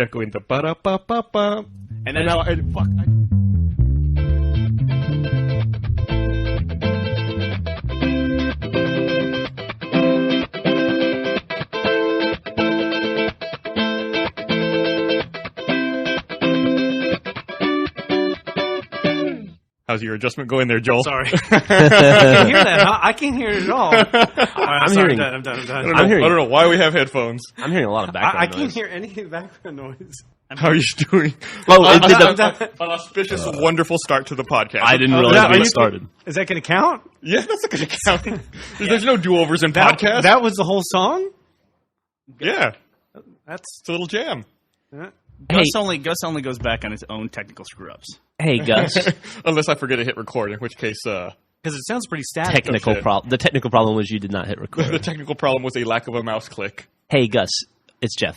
Going the ba-da-ba-ba-ba. And then now, how's your adjustment going there, Joel? Sorry. I can't hear that. Huh? I can't hear it at all. All right, I'm sorry, hearing- I'm done. I don't know why we have headphones. I'm hearing a lot of background I noise. can't hear any background noise. How are you doing? Oh, it did An auspicious, wonderful start to the podcast. I didn't Now, realize are we you- started. Is that going to count? Yeah, that's not going to count. There's no do-overs in podcasts. That was the whole song? Yeah, That's it's a little jam. Hey, Gus only goes back on his own technical screw-ups. hey, Gus. Unless I forget to hit record, in which case because it sounds pretty static. technical shit. problem. The technical problem was you did not hit the record. technical problem was a lack of a mouse click. Hey, Gus. It's Jeff.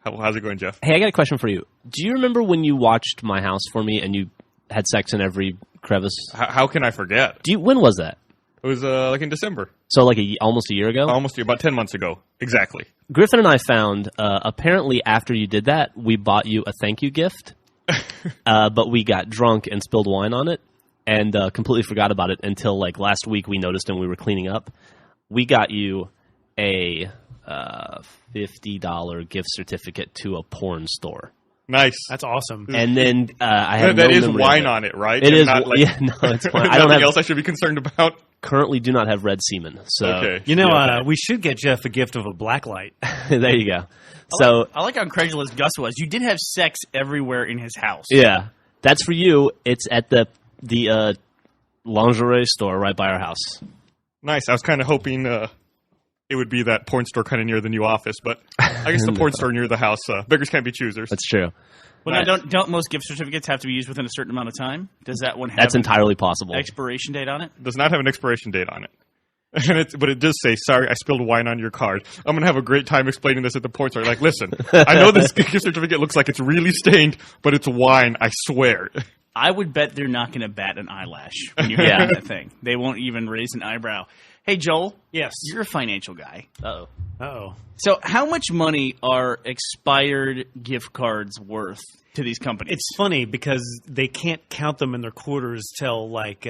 How's it going, Jeff? Hey, I got a question for you. Do you remember when you watched My House for me and you had sex in every crevice? How can I forget? When was that? It was like in December, So like almost a year ago? almost about 10 months ago, exactly. Griffin and I found, apparently after you did that, we bought you a thank you gift, but we got drunk and spilled wine on it and completely forgot about it until like last week we noticed and we were cleaning up. We got you a $50 gift certificate to a porn store. Nice. That's awesome. And then I had That no is memory wine of on it, right? It And is. Not like, Yeah, no, it's fine. I nothing don't have. else I should be concerned about. Currently, do not have red semen. So Okay. You know, Yeah. we should get Jeff a gift of a black light. there you go. So I like how incredulous Gus was. You did have sex everywhere in his house. yeah, that's for you. It's at the lingerie store right by our house. Nice. I was kind of hoping it would be that porn store kind of near the new office, but I guess the porn store near the house. Beggars can't be choosers. That's true. Well, now, don't most gift certificates have to be used within a certain amount of time? Does that one have That's an entirely possible. expiration date on it? Does not have an expiration date on it. But it does say, sorry, I spilled wine on your card. I'm going to have a great time explaining this at the porn store. Like, listen, I know this gift certificate looks like it's really stained, but it's wine, I swear. I would bet they're not going to bat an eyelash when you get that thing. They won't even raise an eyebrow. Hey, Joel. Yes. You're a financial guy. Uh-oh. Uh-oh. So how much money are expired gift cards worth to these companies? It's funny because they can't count them in their quarters till like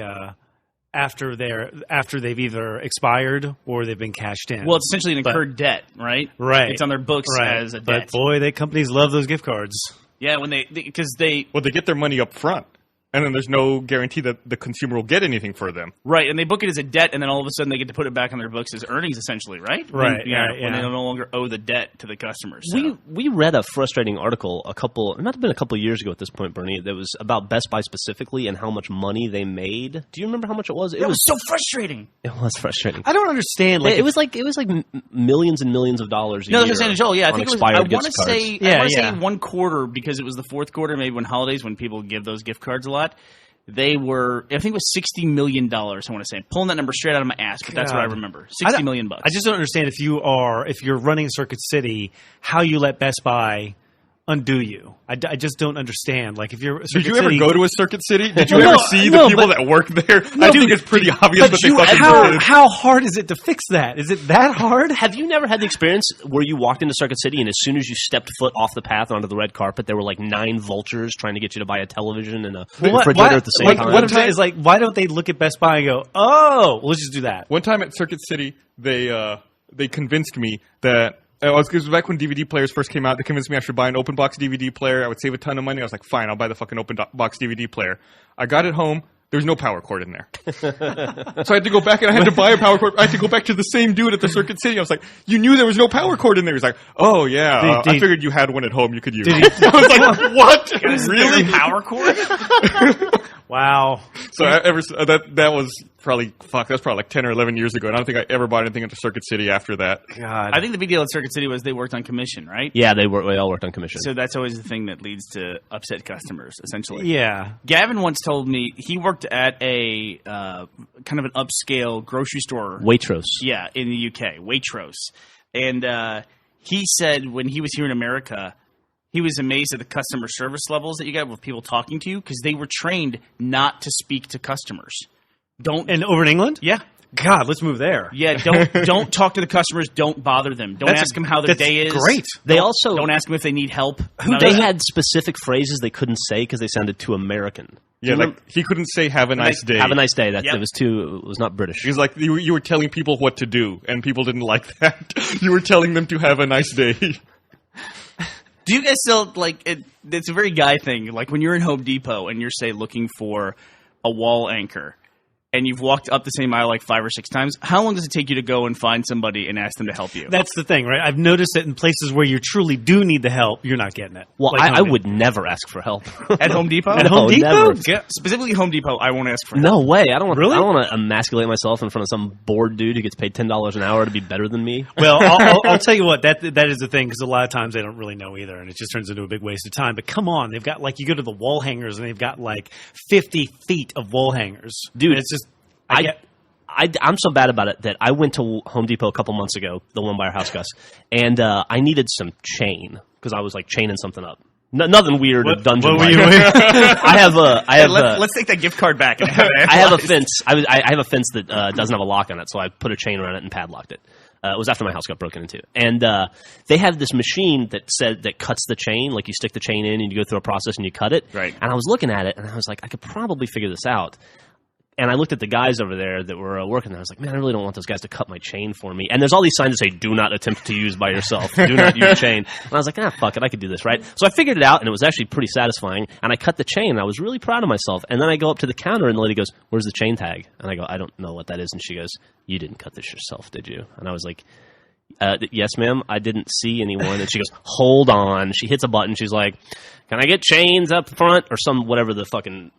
after they've either expired or they've been cashed in. Well, it's essentially an incurred debt, right? Right. It's on their books as a debt. But boy, they companies love those gift cards. Yeah, when because they Well, they get their money up front, and then there's no guarantee that the consumer will get anything for them. right, and they book it as a debt, and then all of a sudden they get to put it back on their books as earnings, essentially, right? Right, When, yeah, right, when yeah. they no longer owe the debt to the customers. So. We read a frustrating article it might have been a couple years ago at this point, Bernie, that was about Best Buy specifically and how much money they made. Do you remember how much it was? It was so frustrating. It was frustrating. I don't understand. Like, It was like millions and millions of dollars a No, year. that's what Joel. Yeah, I on think it was. expired I gift want to cards. say. Yeah, I want to yeah. say one quarter because it was the fourth quarter, maybe when holidays when people give those gift cards a lot. They were, I think it was $60 million. I want to say, I'm pulling that number straight out of my ass, but that's what I God. remember. I $60 don't- million. I just don't understand if you're running Circuit City, how you let Best Buy undo you. I just don't understand. Like if you're Did you ever go to a Circuit City? Did you No, ever see the no, people but- that work there? I think it's pretty obvious that they fucking did. how hard is it to fix that? Is it that hard? Have you never had the experience where you walked into Circuit City and as soon as you stepped foot off the path onto the red carpet, there were like 9 vultures trying to get you to buy a television and a refrigerator at the same time? What I'm saying is like, why don't they look at Best Buy and go, oh, well, let's just do that? One time at Circuit City, they convinced me that it was back when DVD players first came out. They convinced me I should buy an open box DVD player. I would save a ton of money. I was like, fine, I'll buy the fucking open box DVD player. I got it home. There was no power cord in there. So I had to go back and I had to buy a power cord. I had to go back to the same dude at the Circuit City. I was like, you knew there was no power cord in there. He's like, oh, yeah. I figured you had one at home you could use. I was like, what? Really? Power cord? Wow. So that was probably like 10 or 11 years ago. And I don't think I ever bought anything at the Circuit City after that. God. I think the big deal at Circuit City was they worked on commission, right? Yeah, they all worked on commission. So that's always the thing that leads to upset customers, essentially. Yeah. Gavin once told me he worked at a kind of an upscale grocery store. Waitrose. Yeah, in the UK, Waitrose. And he said when he was here in America, he was amazed at the customer service levels that you got with people talking to you because they were trained not to speak to customers. And over in England? Yeah. God, let's move there. Yeah, don't talk to the customers. Don't bother them. Don't ask them how their day is. Great. They Don't- also don't ask them if they need help. they had specific phrases they couldn't say because they sounded too American. Yeah, like he couldn't say "Have a nice day." Have a nice day. That Yep. it was not British. He was like, you were telling people what to do, and people didn't like that. You were telling them to have a nice day. Do you guys still like it? It's a very guy thing. Like when you're in Home Depot and you're say looking for a wall anchor, and you've walked up the same aisle like 5 or 6 times. How long does it take you to go and find somebody and ask them to help you? That's the thing, right? I've noticed that in places where you truly do need the help, you're not getting it. Well, Like I Home would never ask for help. At Home Depot? At Home No, Depot? never. Yeah. Specifically Home Depot, I won't ask for help. No way. I don't want. Really? I don't want to emasculate myself in front of some bored dude who gets paid $10 an hour to be better than me. Well, I'll tell you what, that is the thing, because a lot of times they don't really know either, and it just turns into a big waste of time. But come on, they've got, like, you go to the wall hangers, and they've got, like, 50 feet of wall hangers. Dude, And it's just, I'm so bad about it that I went to Home Depot a couple months ago, the one by our house, Gus, and I needed some chain because I was like chaining something up. Nothing weird or dungeon. what were you Let's take that gift card back. And have it I have a analyzed. fence. I have a fence that doesn't have a lock on it, so I put a chain around it and padlocked it. It was after my house got broken into, and they have this machine that cuts the chain. Like you stick the chain in and you go through a process and you cut it. Right. And I was looking at it and I was like, I could probably figure this out. And I looked at the guys over there that were working there. I was like, man, I really don't want those guys to cut my chain for me. And there's all these signs that say, do not attempt to use by yourself. Do not use chain. And I was like, fuck it. I could do this, right? So I figured it out, and it was actually pretty satisfying. And I cut the chain, and I was really proud of myself. And then I go up to the counter, and the lady goes, where's the chain tag? And I go, I don't know what that is. And she goes, you didn't cut this yourself, did you? And I was like, yes, ma'am. I didn't see anyone. And she goes, hold on. She hits a button. She's like, can I get chains up front? Or whatever the fucking,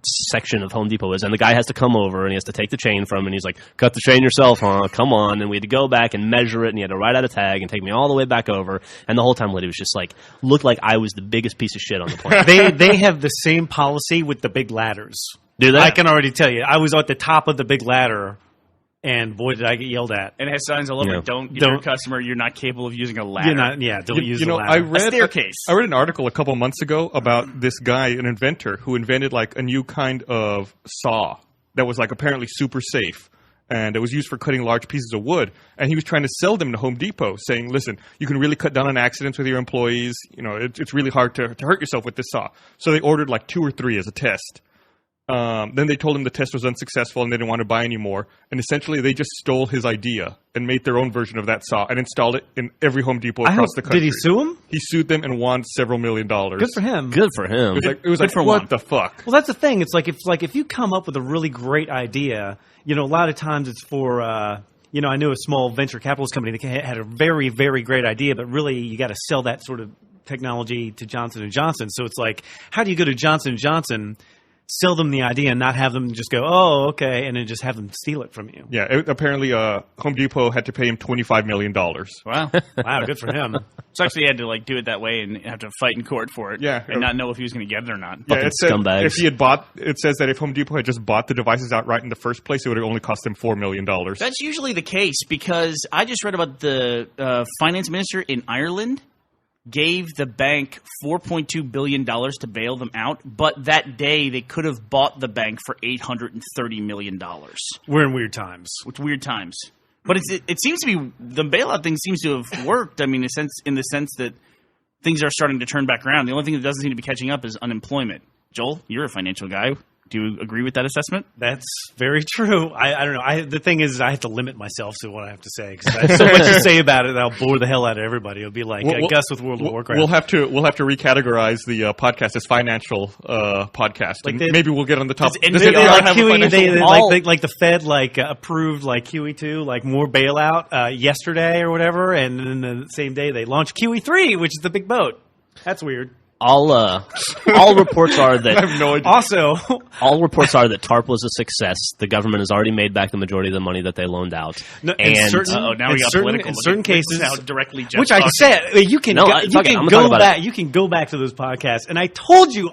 section of Home Depot is, and the guy has to come over and he has to take the chain from him, and he's like, cut the chain yourself, huh? Come on. And we had to go back and measure it, and he had to write out a tag and take me all the way back over, and the whole time lady was just like, looked like I was the biggest piece of shit on the planet. they have the same policy with the big ladders. Do they? I can already tell you. I was at the top of the big ladder, and boy, did I get yelled at. And it has signs all over. Yeah. Don't give your customer. You're not capable of using a ladder. Don't use the ladder. I read A staircase. I read an article a couple months ago about this guy, an inventor, who invented like a new kind of saw that was like apparently super safe, and it was used for cutting large pieces of wood. And he was trying to sell them to Home Depot, saying, "Listen, you can really cut down on accidents with your employees. You know, it's really hard to hurt yourself with this saw." So they ordered like 2 or 3 as a test. Then they told him the test was unsuccessful and they didn't want to buy anymore. And essentially, they just stole his idea and made their own version of that saw and installed it in every Home Depot across the country. Did he sue him? He sued them and won several $1 million. Good for him. Good for him. It was like for what one. the fuck? Well, that's the thing. It's like if you come up with a really great idea, a lot of times it's for I knew a small venture capitalist company that had a very, very great idea, but really you got to sell that sort of technology to Johnson & Johnson. So it's like, how do you go to Johnson & Johnson, sell them the idea, and not have them just go, oh, okay, and then just have them steal it from you? Yeah, apparently Home Depot had to pay him $25 million. Wow. Wow, good for him. So actually, he had to do it that way and have to fight in court for it. Yeah. And not know if he was going to get it or not. Yeah, Fucking it said scumbags. if he had it says that if Home Depot had just bought the devices outright in the first place, it would have only cost them $4 million. That's usually the case because I just read about the finance minister in Ireland gave the bank $4.2 billion to bail them out, but that day they could have bought the bank for $830 million. We're in weird times. With weird times. But it seems to be, the bailout thing seems to have worked. I mean, in the sense that things are starting to turn back around. The only thing that doesn't seem to be catching up is unemployment. Joel, you're a financial guy. Do you agree with that assessment? That's very true. I don't know. The thing is, I have to limit myself to what I have to say because I have so much to say about it that I'll bore the hell out of everybody. It'll be like Gus with World of Warcraft. We'll have to recategorize the podcast as financial podcast. Like and maybe we'll get on the top. Does Does NPR NPR like have a QE, financial- like the Fed approved QE2 more bailout yesterday or whatever, and then the same day they launched QE3, which is the big boat. That's weird. All reports are I that have no idea. Also, all reports are that TARP was a success. The government has already made back the majority of the money that they loaned out. no, And- in certain, Now we in got certain, political. in Look certain at cases, how directly Jeff's which I talking. said, you can No, go, fuck it, you I'm can gonna go talk about back. it. You can go back to those podcasts, and I told you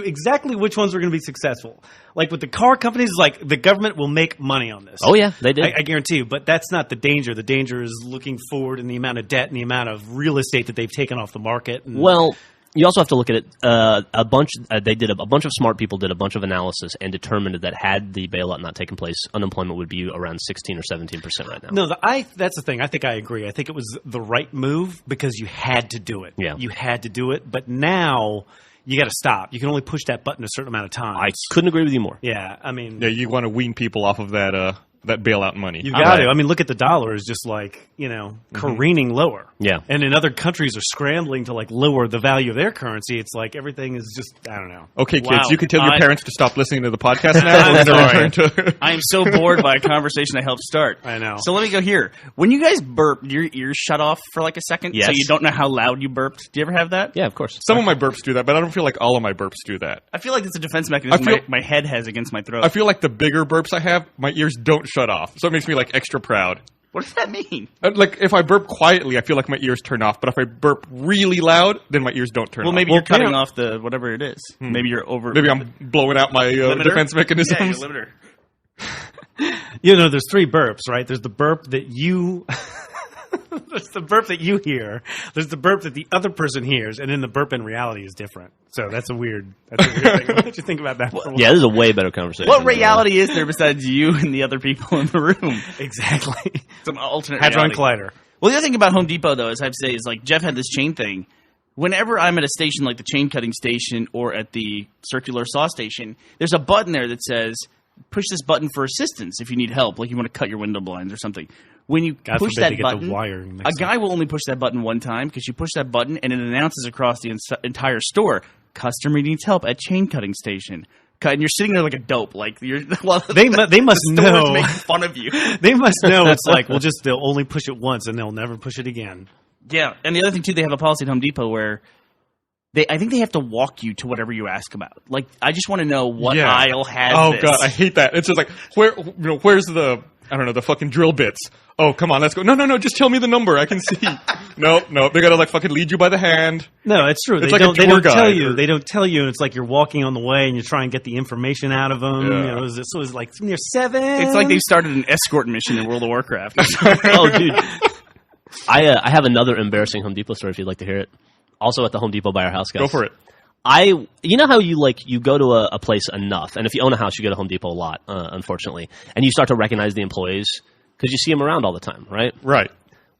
exactly which ones were going to be successful. Like with the car companies, the government will make money on this. Oh yeah, they did. I guarantee you, but that's not the danger. The danger is looking forward in the amount of debt and the amount of real estate that they've taken off the market. And Well, You also have to look at it. A bunch of smart people did a bunch of analysis and determined that had the bailout not taken place, unemployment would be around 16 or 17% right now. No, that's the thing. I think I agree. I think it was the right move because you had to do it. Yeah. You had to do it. But now you got to stop. You can only push that button a certain amount of time. I couldn't agree with you more. Yeah, I mean, Yeah, you want to wean people off of that bailout money. you got to. I mean, look at the dollar is just like, careening lower. Yeah. And in other countries are scrambling to like lower the value of their currency. It's like everything is just, I don't know. Okay, Wow. kids, you can tell your I- parents to stop listening to the podcast now. We're going Sorry. to return to I am so bored by a conversation I helped start. I know. So let me go here. When you guys burp, your ears shut off for like a second, Yes. so you don't know how loud you burped. Do you ever have that? Yeah, of course. Some of my burps do that, but I don't feel like all of my burps do that. I feel like it's a defense mechanism I feel- my head has against my throat. I feel like the bigger burps I have, my ears don't shut off. So it makes me like extra proud. What does that mean? Like if I burp quietly, I feel like my ears turn off. But if I burp really loud, then my ears don't turn Well, off. maybe you're cutting off the whatever it is. Maybe you're over. Maybe I'm blowing out my limiter? defense mechanisms. Yeah, your limiter. There's three burps, right? There's the burp that you there's the burp that you hear. There's the burp that the other person hears, and then the burp in reality is different. So that's a weird thing. Why don't you think about that for a while? Yeah, this is a way better conversation. What reality is there besides you and the other people in the room? Exactly. Some alternate Hadron reality. Collider. Well, the other thing about Home Depot, though, is I have to say, is like Jeff had this chain thing. Whenever I'm at a station like the chain cutting station or at the circular saw station, there's a button there that says, push this button for assistance if you need help, like you want to cut your window blinds or something. When you God push forbid that they get button, the wiring a mixed guy will only push that button one time because you push that button and it announces across the entire store, customer needs help at chain cutting station. And you're sitting there like a dope, like you're. Well, They must the store is know. making fun of you. They must know it's like, they'll only push it once and they'll never push it again. Yeah, and the other thing too, they have a policy at Home Depot where I think they have to walk you to whatever you ask about. Like, I just want to know what Yeah. aisle has Oh this. god, I hate that. It's just like where's the the fucking drill bits. Oh come on, let's go. No, just tell me the number. I can see. no, they gotta like fucking lead you by the hand. No, it's true. It's They like a don't. They tour don't tell guide you. or- They don't tell you, and it's like you're walking on the way, and you try and get the information out of them. Yeah. It was like near 7. It's like they've started an escort mission in World of Warcraft. Oh, dude. I have another embarrassing Home Depot story if you'd like to hear it. Also at the Home Depot by our house, guys. Go for it. You know how you go to a place enough, and if you own a house, you go to Home Depot a lot, unfortunately, and you start to recognize the employees because you see them around all the time, right? Right.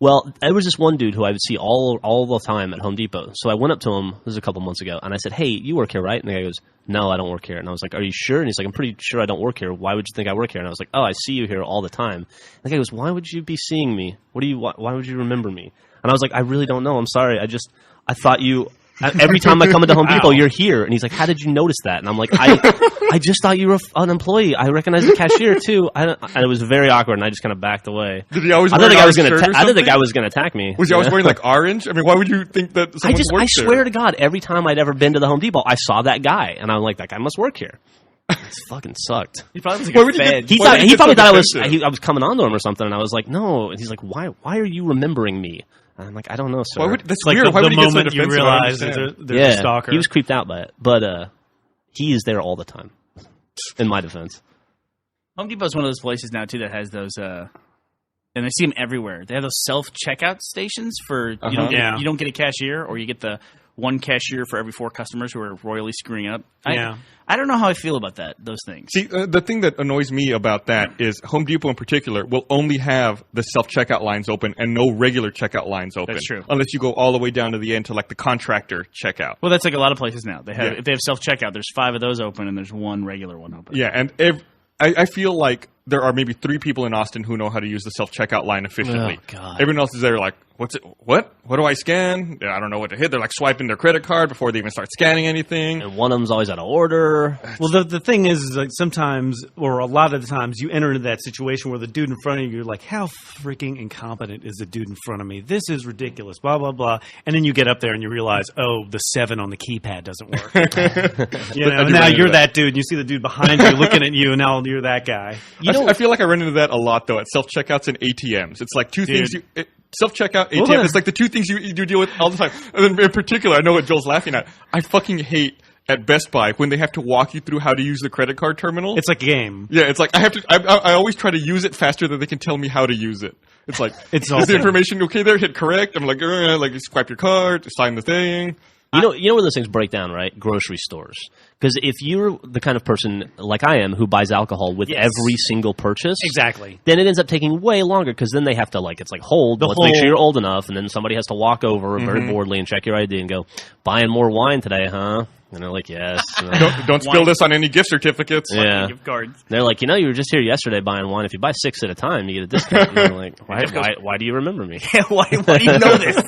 Well, there was this one dude who I would see all the time at Home Depot. So I went up to him, this was a couple months ago, and I said, "Hey, you work here, right?" And the guy goes, "No, I don't work here." And I was like, "Are you sure?" And he's like, "I'm pretty sure I don't work here. Why would you think I work here?" And I was like, "Oh, I see you here all the time." And the guy goes, "Why would you be seeing me? Why would you remember me?" And I was like, "I really don't know. I'm sorry. I thought you." Every time I come into Home Depot, you're here. And he's like, "How did you notice that?" And I'm like, I just thought you were an employee. I recognize the cashier, too. And it was very awkward, and I just kind of backed away. Did he always I wear thought the an guy was orange going shirt or I thought the something? guy was going to attack me. Was he always wearing like orange? I mean, why would you think that someone I works swear there? to God, every time I'd ever been to the Home Depot, I saw that guy. And I'm like, that guy must work here. It fucking sucked. He probably was Why like would a you fed. get- He Why thought did you he get probably so thought defensive? I was coming on to him or something, and I was like, no. And he's like, why are you remembering me? And I'm like, I don't know, sir. That's It's like weird. the, Why would the he get so moment you defensive? I don't realize that understand. there's a stalker. He was creeped out by it, but he is there all the time. In my defense, Home Depot is one of those places now too that has those, and I see them everywhere. They have those self-checkout stations for you don't get, Yeah. you don't get a cashier, or you get the one cashier for every 4 customers who are royally screwing up. I don't know how I feel about those things. See, the thing that annoys me about that is Home Depot in particular will only have the self-checkout lines open and no regular checkout lines open. That's true. Unless you go all the way down to the end to like the contractor checkout. Well, that's like a lot of places now. They have Yeah. if they have self-checkout, there's 5 of those open, and there's 1 regular one open. Yeah, and I feel like there are maybe 3 people in Austin who know how to use the self-checkout line efficiently. Oh, God. Everyone else is there like, what's it? What do I scan? I don't know what to hit. They're like swiping their credit card before they even start scanning anything. and one of them's always out of order. Well, the thing is, like sometimes, or a lot of the times, you enter into that situation where the dude in front of you, you're like, how freaking incompetent is the dude in front of me? This is ridiculous, blah, blah, blah. And then you get up there and you realize, oh, the 7 on the keypad doesn't work. I do Now run into you're that. that dude, and you see the dude behind you looking at you, and now you're that guy. I feel like I run into that a lot though at self-checkouts and ATMs. It's like 2 things Dude. self-checkout, ATM, Well, it's like the 2 things you deal with all the time. And then in particular, I know what Joel's laughing at. I fucking hate at Best Buy when they have to walk you through how to use the credit card terminal. It's like a game. Yeah, it's like I always try to use it faster than they can tell me how to use it. It's like, It's is awesome. the information okay there? Hit correct. I'm like you swipe your card, sign the thing. You know where those things break down, right? Grocery stores. Because if you're the kind of person like I am who buys alcohol with Yes. every single purchase, Exactly. then it ends up taking way longer because then they have to it's like hold, let's make sure you're old enough, and then somebody has to walk over very boredly and check your ID and go, buying more wine today, huh? And they're like, yes. Don't spill this on any gift certificates. Yeah. Gift cards. They're like, you were just here yesterday buying wine. If you buy 6 at a time, you get a discount. And I'm like, why do you remember me? why do you know this?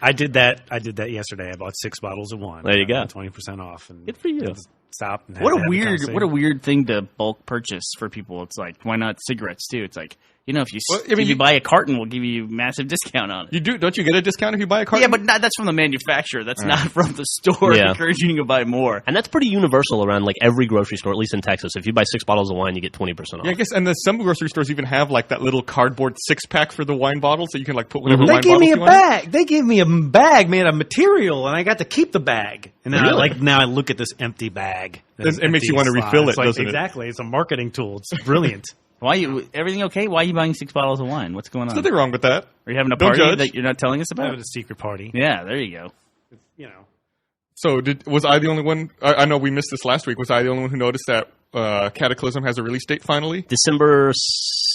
I did that. I did that yesterday. I bought 6 bottles of wine. There you go. 20% off. And Good for you. Stop. And What have a the weird conversation. weird thing to bulk purchase for people. It's like, why not cigarettes too? It's like, if you Well, I mean, if you you- buy a carton, we'll give you a massive discount on it. You do? Don't you get a discount if you buy a carton? Yeah, but that's from the manufacturer. That's not from the store Yeah. encouraging you to buy more. And that's pretty universal around every grocery store, at least in Texas. If you buy 6 bottles of wine, you get 20% off. Yeah, I guess, and then some grocery stores even have that little cardboard 6-pack for the wine bottles, so you can put whatever They wine gave bottles me a you want. bag. They gave me a bag made of material, and I got to keep the bag. And then now I look at this empty bag. This It makes you empty want to slot. refill It's it, doesn't it? Exactly. It's a marketing tool. It's brilliant. Everything okay? Why are you buying 6 bottles of wine? What's going on? Nothing wrong with that. Are you having a Don't party judge. that you're not telling us I about? have a secret party. Yeah, there you go. So, was I the only one? I know we missed this last week. Was I the only one who noticed that Cataclysm has a release date finally? December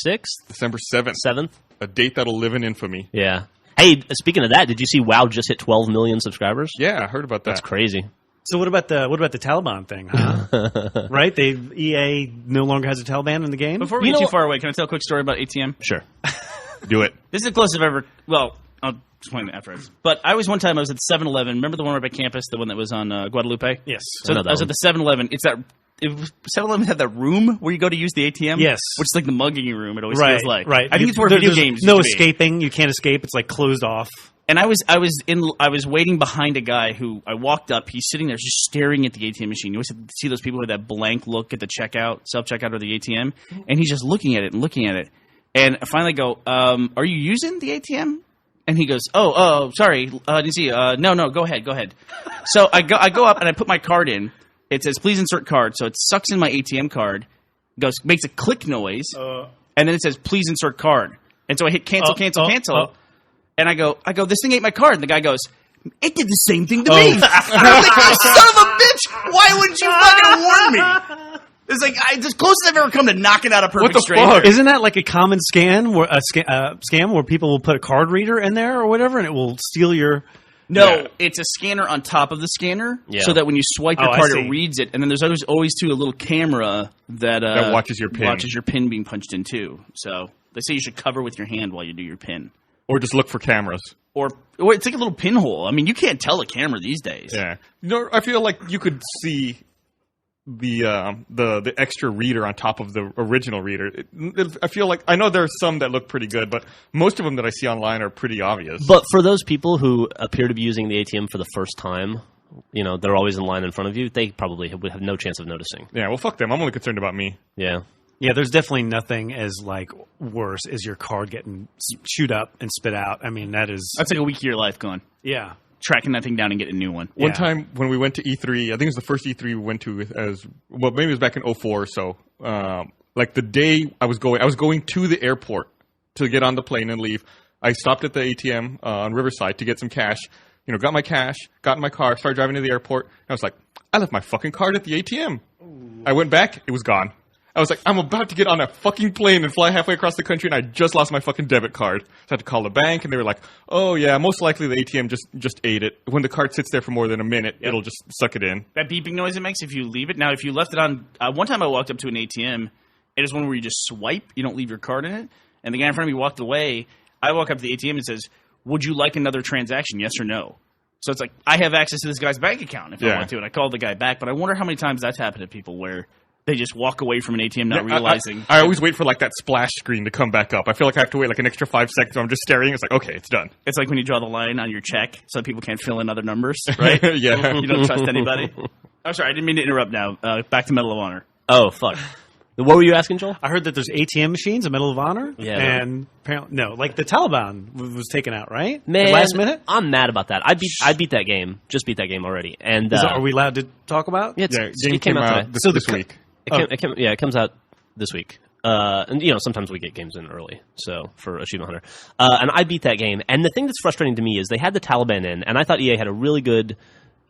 6th? December 7th. 7th? A date that'll live in infamy. Yeah. Hey, speaking of that, did you see WoW just hit 12 million subscribers? Yeah, I heard about that. That's crazy. So what about the Taliban thing? Huh? Right? EA no longer has a Taliban in the game. Before we get too far away, can I tell a quick story about ATM? Sure. Do it. This is the closest I've ever. Well, I'll explain it afterwards. But I was at 7-Eleven. Remember the one right by campus, the one that was on Guadalupe? Yes. So I know I that was at one. the 7-Eleven. 7-Eleven had that room where you go to use the ATM. Yes. Which is like the mugging room. It always Right. feels like. Right. I think it's where There's video games. No used to be. escaping. You can't escape. It's closed off. And I was waiting behind a guy who I walked up. He's sitting there just staring at the ATM machine. You always see those people with that blank look at the self checkout or the ATM, and he's just looking at it and looking at it. And I finally go, "Are you using the ATM?" And he goes, "Oh, sorry, didn't see. No, go ahead." So I go up and I put my card in. It says, "Please insert card." So it sucks in my ATM card, makes a click noise, and then it says, "Please insert card." And so I hit cancel. And I go, this thing ate my card. And the guy goes, it did the same thing to me. And I'm like, you son of a bitch! Why wouldn't you fucking warn me? It's like it's as close as I've ever come to knocking out a perfect What the stranger. fuck? Isn't that like a common scam where people will put a card reader in there or whatever, and it will steal your? No, Yeah. it's a scanner on top of the scanner, Yeah. so that when you swipe your Oh, I card, see. it reads it. And then there's always too a little camera that watches your pin. Watches your pin being punched in too. So they say you should cover with your hand while you do your pin. Or just look for cameras. Or it's like a little pinhole. I mean, you can't tell a camera these days. Yeah. I feel like you could see the extra reader on top of the original reader. I feel like I know there's some that look pretty good, but most of them that I see online are pretty obvious. But for those people who appear to be using the ATM for the first time, they're always in line in front of you, they probably would have no chance of noticing. Yeah, well, fuck them. I'm only concerned about me. Yeah. Yeah, there's definitely nothing as worse as your card getting chewed up and spit out. I mean, that is That's like a week of your life gone. yeah. Tracking that thing down and getting a new one. One Yeah. time when we went to E3, I think it was the first E3 we went to maybe it was back in 2004 or so. The day I was going to the airport to get on the plane and leave. I stopped at the ATM on Riverside to get some cash. Got my cash, got in my car, started driving to the airport. And I was like, I left my fucking card at the ATM. I went back, it was gone. I was like, I'm about to get on a fucking plane and fly halfway across the country, and I just lost my fucking debit card. So I had to call the bank, and they were like, oh, yeah, most likely the ATM just ate it. When the card sits there for more than a minute, it'll just suck it in. That beeping noise it makes if you leave it. Now, if you left it on, one time I walked up to an ATM. It is one where you just swipe. You don't leave your card in it. And the guy in front of me walked away. I walk up to the ATM and says, would you like another transaction, yes or no? So it's like, I have access to this guy's bank account if I want to. And I called the guy back. But I wonder how many times that's happened to people where they just walk away from an ATM not realizing. I always wait for that splash screen to come back up. I feel like I have to wait an extra 5 seconds. So I'm just staring. It's like, okay, it's done. It's like when you draw the line on your check so people can't fill in other numbers, right? Yeah. You don't trust anybody. I'm sorry, I didn't mean to interrupt now. Back to Medal of Honor. Oh, fuck. What were you asking, Joel? I heard that there's ATM machines, a Medal of Honor. Yeah. And apparently, no, the Taliban was taken out, right? Man, Last minute? I'm mad about that. I beat that game. Just beat that game already. And Are we allowed to talk about? yeah, Game it came out today. this week. It comes out this week. And sometimes we get games in early, so for Achievement Hunter. And I beat that game. And the thing that's frustrating to me is they had the Taliban in, and I thought EA had a really good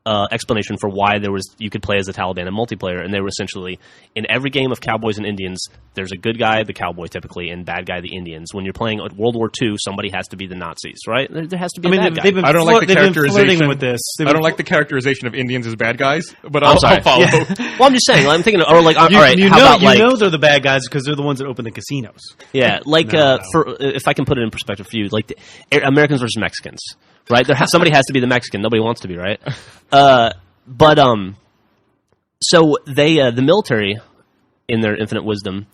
explanation for why you could play as the Taliban in multiplayer, and they were essentially in every game of Cowboys and Indians, there's a good guy, the Cowboy typically, and bad guy, the Indians. When you're playing at World War II, somebody has to be the Nazis, right? There has to be a bad guy. I don't like the characterization with this. I don't like the characterization of Indians as bad guys, but I'm sorry. I'll follow. Yeah. Well, I'm just saying. I'm thinking, or like, all right, you how know, about like, they're the bad guys because they're the ones that open the casinos. yeah, like for if I can put it in perspective for you, like Americans versus Mexicans, right? Somebody has to be the Mexican. Nobody wants to be, right? So they, the military, in their infinite wisdom,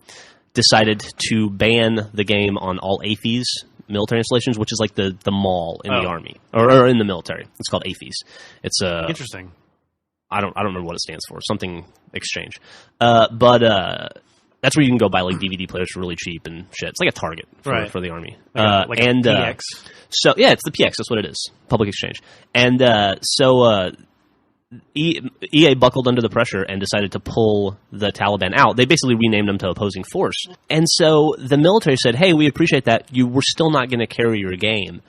decided to ban the game on all AFIS military installations, which is like the mall in the army or in the military. It's called AFIS. It's interesting. I don't remember what it stands for. Something exchange. But that's where you can go buy like DVD players for really cheap and shit. It's like a Target for the army. Like a PX. So yeah, it's the PX. That's what it is. Public exchange. And EA buckled under the pressure and decided to pull the Taliban out. They basically renamed them to opposing force. And so the military said, hey, we appreciate that. We're still not going to carry your game.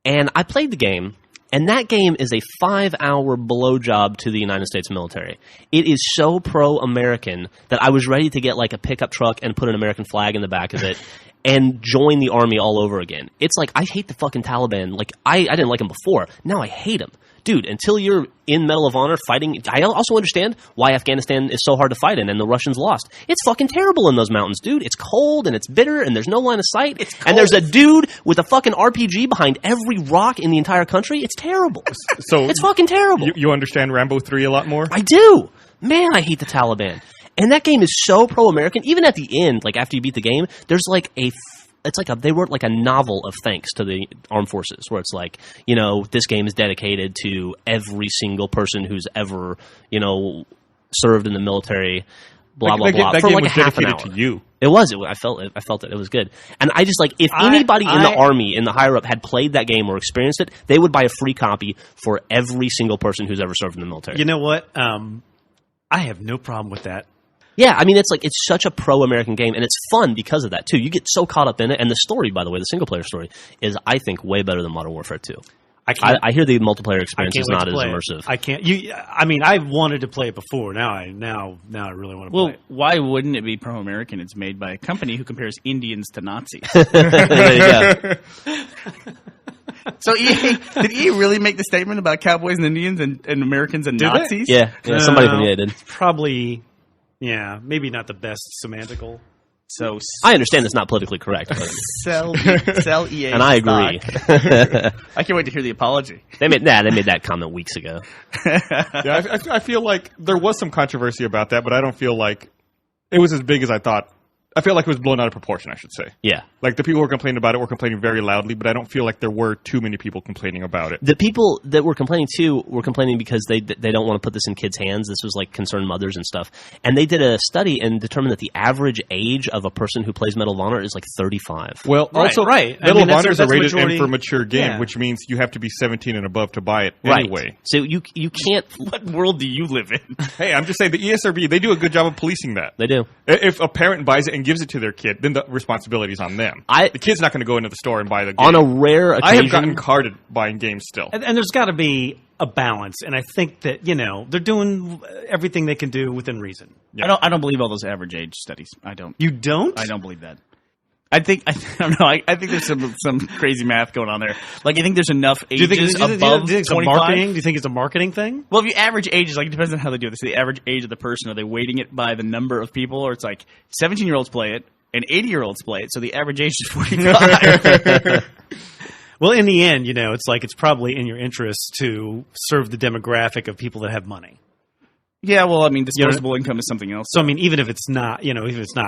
And I played the game, and that game is a 5-hour blowjob to the United States military. It is so pro-American that I was ready to get like a pickup truck and put an American flag in the back of it and join the army all over again. It's like, I hate the fucking Taliban. Like, I didn't like them before. Now I hate them. Dude, until you're in Medal of Honor fighting, I also understand why Afghanistan is so hard to fight in and the Russians lost. It's fucking terrible in those mountains, dude. It's cold and it's bitter and there's no line of sight. And there's a dude with a fucking RPG behind every rock in the entire country. It's terrible. So it's fucking terrible. You understand Rambo 3 a lot more? I do. Man, I hate the Taliban. And that game is so pro-American. Even at the end, like after you beat the game, there's like they wrote like a novel of thanks to the armed forces, where it's like, you know, this game is dedicated to every single person who's ever, you know, served in the military. Blah blah blah. That for game like was a half an dedicated hour. to you. It was. I felt it. I felt it. It was good. And I just like, if anybody in the army, in the higher up, had played that game or experienced it, they would buy a free copy for every single person who's ever served in the military. You know what? I have no problem with that. Yeah, I mean, it's such a pro-American game, and it's fun because of that, too. You get so caught up in it, and the story, by the way, the single-player story, is, I think, way better than Modern Warfare 2. I hear the multiplayer experience is not as immersive. I can't. I mean, I wanted to play it before. Now I really want to play it. Well, why wouldn't it be pro-American? It's made by a company who compares Indians to Nazis. There you go. So did EA really make the statement about Cowboys and Indians and Americans and Nazis? Yeah, somebody from EA did. Probably, yeah, maybe not the best semantical. So I understand it's not politically correct, but sell EA, and I agree. I can't wait to hear the apology. They made that comment weeks ago. Yeah, I feel like there was some controversy about that, but I don't feel like it was as big as I thought. I feel like it was blown out of proportion, I should say. Yeah. Like, the people who were complaining about it were complaining very loudly, but I don't feel like there were too many people complaining about it. The people that were complaining, too, were complaining because they don't want to put this in kids' hands. This was, like, concerned mothers and stuff. And they did a study and determined that the average age of a person who plays Medal of Honor is, like, 35. Well, also, right. Medal of Honor is a rated M for mature game, yeah. which means you have to be 17 and above to buy it anyway. Right. So you can't... What world do you live in? Hey, I'm just saying, the ESRB, they do a good job of policing that. They do. If a parent buys it and gives it to their kid, then the responsibility is on them. The kid's not going to go into the store and buy the game. On a rare occasion... I have gotten carded buying games still. And there's got to be a balance, and I think that, you know, they're doing everything they can do within reason. Yeah. I don't believe all those average age studies. I don't. You don't? I don't believe that. I don't know. I think there's some crazy math going on there. Like, I think there's enough ages above 25. Do you think it's a marketing thing? Well, if you average ages, like, it depends on how they do this. The average age of the person, are they weighting it by the number of people, or it's like 17-year-olds play it and 80-year-olds play it, so the average age is 45. Well, in the end, you know, it's like it's probably in your interest to serve the demographic of people that have money. Yeah, well, I mean, disposable income is something else. So, I mean, even if it's not,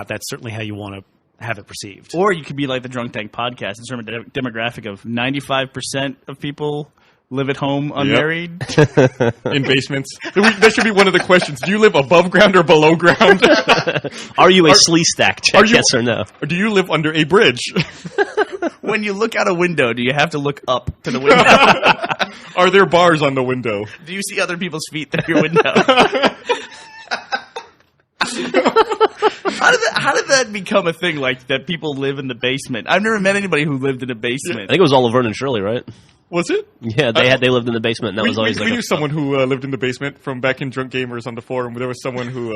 that's certainly how you want to have it perceived. Or you could be like the Drunk Tank podcast and serve a demographic of 95% of people live at home unmarried. In basements. That should be one of the questions. Do you live above ground or below ground? Are you a slee stack? Check yes or no. Or do you live under a bridge? When you look out a window, do you have to look up to the window? Are there bars on the window? Do you see other people's feet through your window? How did that become a thing? Like that people live in the basement? I've never met anybody who lived in a I basement. think it was all Laverne and Shirley, right? Was it? Yeah, they lived in the basement, and that was always we like knew someone who lived in the basement from back in Drunk Gamers on the forum. There was someone who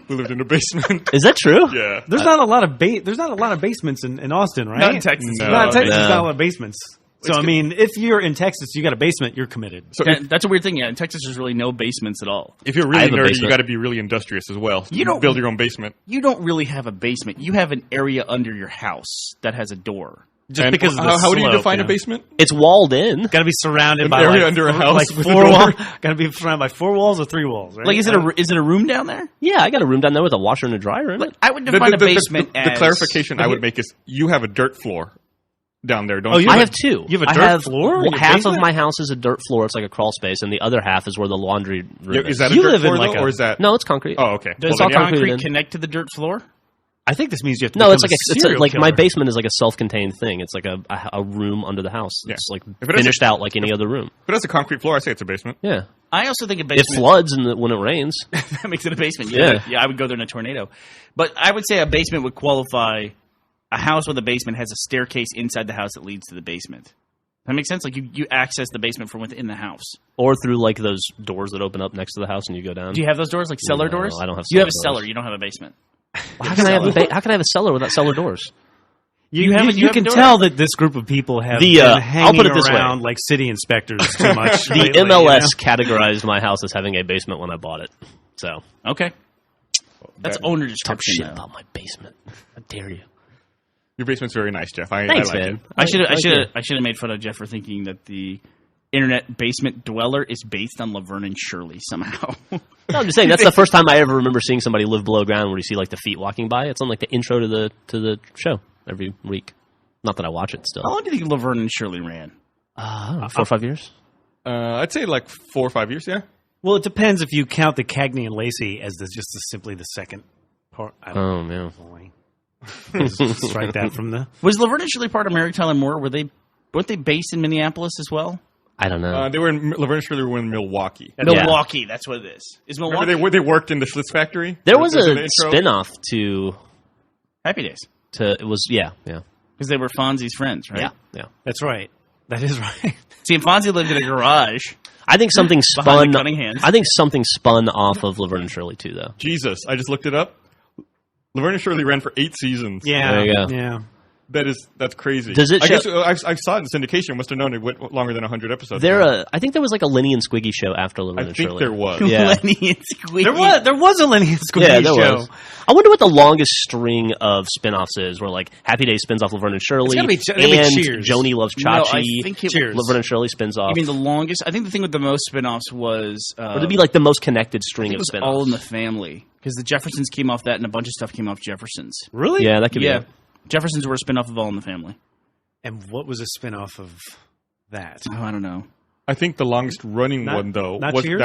lived in the basement. Is that true? Yeah. There's not a lot of basements in Austin, right? Not in Texas. No. Not in Texas. No. There's not a lot of basements. So I mean, if you're in Texas, you got a basement, you're committed. So That's a weird thing. Yeah, in Texas, there's really no basements at all. if you're I really have a nerdy, you basement. got to be really industrious as well. You don't- build your own basement. You don't really have a basement. You have an area under your house that has a door. Just And because of the how do you slope, define you a know? basement? It's walled in. Got to be surrounded An by area like, under a house like with a four door? walls. Got to be surrounded by 4 walls or 3 walls, right? Like, is it a room down there? Yeah, I got a room down there with a washer and a dryer in it. I would define a basement the as clarification I would make is you have a dirt floor down there, don't Oh, you? you I have have two. you have a I dirt floor in well, your half basement? of my house is a dirt floor. It's like a crawl space, and the other half is where the laundry room Yeah, is. is that a You dirt live in floor like though, a- or is that? No, it's concrete. Oh, okay. Does It's all concrete concrete in. connect to the dirt floor? I think this means you have to. No, it's become like a it's serial like my killer. basement is like a self-contained thing. It's like a room under the house. Yeah. It's like If it has finished out like any other room. If it has a concrete floor, I say it's a basement. Yeah, I also think a it basement floods when it rains. that makes it a basement. Yeah. Yeah, I would go there in a tornado. But I would say a basement would qualify. A house with a basement has a staircase inside the house that leads to the basement. That makes sense. Like you access the basement from within the house. Or through like those doors that open up next to the house and you go down. Do you have those doors, like cellar No, doors? I don't have You have a cellar doors. cellar. You don't have a basement. How can I have how can I have a cellar without cellar doors? You have can a door? tell that this group of people have The, been I'll hanging put it this way. around like city inspectors too much. The lately, MLS you categorized my house as having a basement when I bought it. So Okay. That's owner talk description. shit though. about my basement. How dare you? Your basement's very nice, Jeff. I Thanks, like man. it. I should Thank you. have made fun of Jeff for thinking that the internet basement dweller is based on Laverne and Shirley somehow. No, I'm just saying that's the first time I ever remember seeing somebody live below ground where you see like the feet walking by. It's on like the intro to the show every week. Not that I watch it still. How long do you think Laverne and Shirley ran? I don't know, 4 or 5 years. I'd say like 4 or 5 years. Yeah. Well, it depends if you count the Cagney and Lacey as simply the second part. I don't Oh man. know. Just strike that from the. Was Laverne and Shirley part of Mary Tyler Moore? Weren't they based in Minneapolis as well? I don't know. They were in Laverne and Shirley were in Milwaukee. Yeah. Milwaukee, that's what it is. Is Milwaukee Remember they worked in the Schlitz factory? There was in the a intro? spin-off to Happy Days? it was yeah. Because they were Fonzie's friends, right? Yeah. That's right. That is right. See, and Fonzie lived in a garage. I think something Behind spun the Cunninghams. I think something spun off of Laverne and Shirley too though. Jesus, I just looked it up. Laverne and Shirley ran for 8 seasons. Yeah. There you go. Yeah. That's crazy. Does it I show- guess I saw it in syndication. Must have known it went longer than 100 episodes. I think there was like a Lenny and Squiggy show after Laverne I and think Shirley. there was. Yeah. Lenny and Squeaky. There was a Lenny and Squeaky Yeah, there show. was. I wonder what the longest string of spin-offs is where like Happy Days spins off Laverne and Shirley gotta be and Cheers. Joni Loves No, I Chachi. think it Cheers. Laverne and Shirley spins off. I mean, the longest. I think the thing with the most spin-offs was. Would it be like the most connected I string think it of was spin-offs? All in the Family. Because the Jeffersons came off that, and a bunch of stuff came off Jeffersons. Really? Yeah, that could be Yeah. it. Jeffersons were a spin-off of All in the Family. And what was a spin-off of that? Oh, I don't know. I think the longest running Not- one though not was Cheers?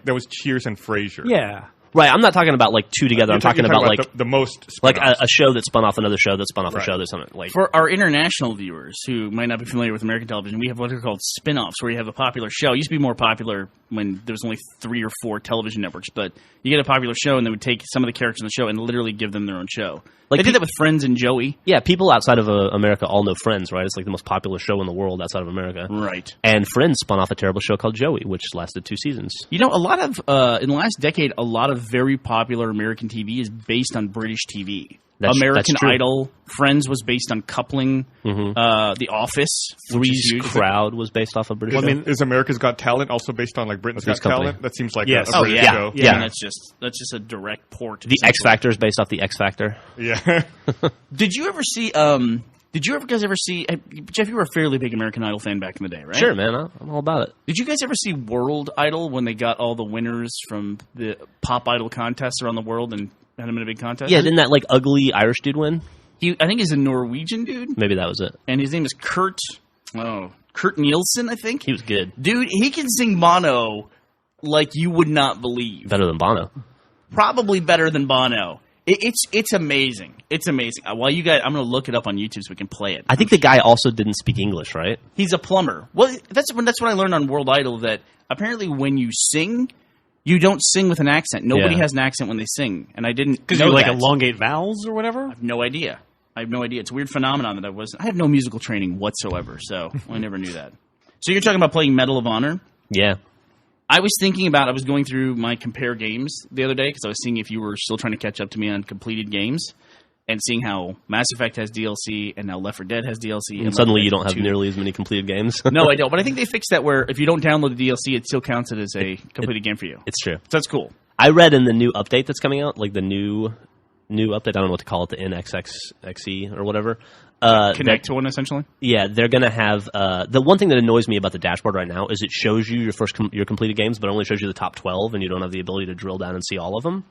that was Cheers and Frasier. Yeah. Right, I'm not talking about like two together. I'm talking about like the most like spin-offs. a show that spun off another show that spun off a Right. show that's something like For our international viewers who might not be familiar with American television, we have what are called spin-offs, where you have a popular show. It used to be more popular when there was only 3 or 4 television networks, but you get a popular show, and they would take some of the characters in the show and literally give them their own show. Like They did that with Friends and Joey. yeah, people outside of America all know Friends, right? It's like the most popular show in the world outside of America. Right. And Friends spun off a terrible show called Joey, which lasted 2 seasons. You know, a lot of in the last decade, a lot of very popular American TV is based on British TV. American that's true. Idol, Friends was based on Coupling, The Office, which is Three's huge. Crowd was based off of British. Well, show. I mean, is America's Got Talent also based on like Britain's Got Three's Company. Talent? That seems like Yes. a Oh, British yeah. show. Yeah. And that's just a direct port. the X Factor is based off the X Factor. Yeah. Did you ever see? Did you guys ever see? Jeff, you were a fairly big American Idol fan back in the day, right? Sure, man, I'm all about it. Did you guys ever see World Idol when they got all the winners from the Pop Idol contests around the world and had them in a big contest? Yeah, didn't that like ugly Irish dude win? I think he's a Norwegian dude, Maybe that was it. and his name is Kurt Nielsen, I think. He was good, Dude, he can sing Bono like you would not believe. better than Bono. Probably better than Bono. It's amazing. It's amazing. While you guys, I'm going to look it up on YouTube so we can play it. I think the guy also didn't speak English, right? He's a plumber. Well, that's what I learned on World Idol, that apparently when you sing, You don't sing with an accent. Nobody Yeah. has an accent when they sing, and I didn't Because know you like that. elongate vowels or whatever? I have no idea. It's a weird phenomenon that I have no musical training whatsoever, so I never knew that. So you're talking about playing Medal of Honor. Yeah. I was going through my compare games the other day because I was seeing if you were still trying to catch up to me on completed games, and seeing how Mass Effect has DLC and now Left 4 Dead has DLC. And suddenly you don't Left 4 have Dead 2. nearly as many completed games. No, I don't. But I think they fixed that where if you don't download the DLC, it still counts it as a completed game for you. It's true. So that's cool. I read in the new update that's coming out, like the new update, I don't know what to call it, the NXXXE or whatever. Connect to one, essentially. Yeah, they're going to have the one thing that annoys me about the dashboard right now is it shows you your completed games, but it only shows you the top 12, and you don't have the ability to drill down and see all of them.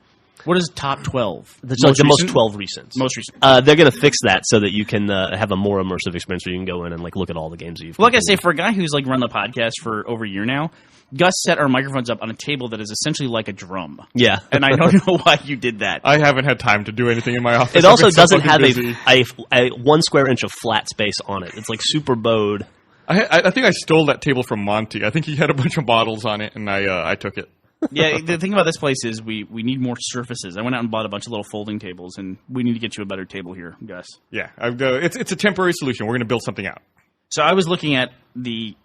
What is top 12? The most 12 recent. Most recent. They're going to fix that so that you can have a more immersive experience where you can go in and like look at all the games that you've Well, like I completed. say, for a guy who's like run the podcast for over a year now, Gus set our microphones up on a table that is essentially like a drum. Yeah. And I don't know why you did that. I haven't had time to do anything in my office. It I've also been so doesn't fucking have busy. a 1 square inch of flat space on it. It's like super bowed. I think I stole that table from Monty. I think he had a bunch of models on it, and I took it. Yeah, the thing about this place is we need more surfaces. I went out and bought a bunch of little folding tables, and we need to get you a better table here, Gus. Yeah, it's a temporary solution. We're going to build something out. So I was looking at the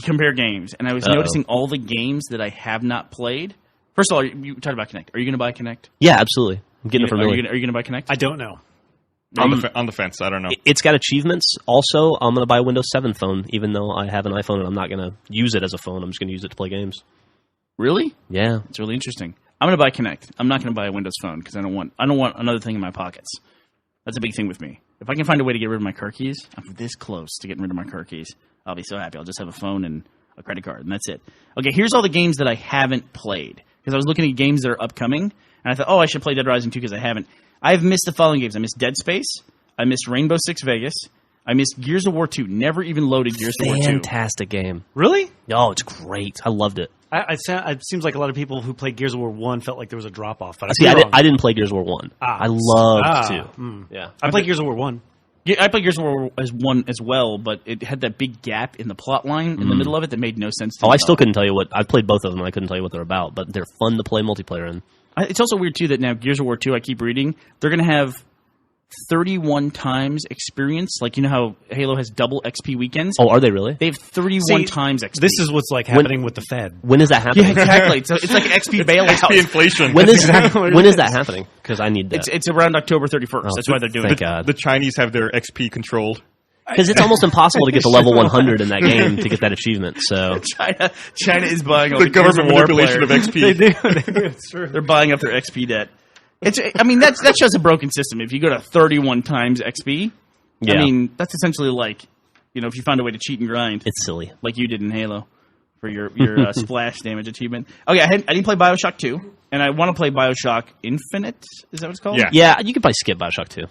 compare games, and I was noticing all the games that I have not played. First of all, you talked about Kinect. Are you going to buy Kinect? Yeah, absolutely. I'm getting it for Are $1 you million. going to buy Kinect? I don't know. On the fence, I don't know. It's got achievements. Also, I'm going to buy a Windows 7 phone, even though I have an iPhone and I'm not going to use it as a phone. I'm just going to use it to play games. Really? Yeah. It's really interesting. I'm going to buy Kinect. I'm not going to buy a Windows Phone because I don't want another thing in my pockets. That's a big thing with me. If I can find a way to get rid of my car keys, I'm this close to getting rid of my car keys. I'll be so happy. I'll just have a phone and a credit card, and that's it. Okay, here's all the games that I haven't played because I was looking at games that are upcoming, and I thought, I should play Dead Rising 2 because I haven't. I've missed the following games. I missed Dead Space. I missed Rainbow Six Vegas. I missed Gears of War 2. Never even loaded Gears of War 2. Fantastic game. Really? Oh, it's great. I loved it. It seems like a lot of people who played Gears of War 1 felt like there was a drop off. But See, I didn't play Gears of War 1. I loved 2. Yeah. I played Gears of War 1. Yeah, I played Gears of War 1 as well, but it had that big gap in the plot line in the middle of it that made no sense to me. I still couldn't tell you what... I've played both of them. I couldn't tell you what they're about, but they're fun to play multiplayer in. It's also weird, too, that now Gears of War 2, I keep reading, they're going to have 31 times experience. Like, you know how Halo has double XP weekends? Oh, are they really? They have 31 See, times XP. This is what's like happening with the Fed. When is that happening? Yeah, exactly. It's like XP bailout. XP inflation. When is that happening? Because I need that. It's around October 31st. That's why they're doing Thank it. God. The Chinese have their XP controlled. Because it's almost impossible to get to level 100 in that game to get that achievement. So China is buying all The the Gears government of War manipulation of players. XP. It's true. They're buying up their XP debt. That shows a broken system. If you go to 31 times XP, Yeah. I mean, that's essentially like, if you find a way to cheat and grind, it's silly. like you did in Halo for your splash damage achievement. Okay, I didn't play BioShock 2, and I want to play BioShock Infinite. Is that what it's called? Yeah. Yeah, you could probably skip BioShock 2.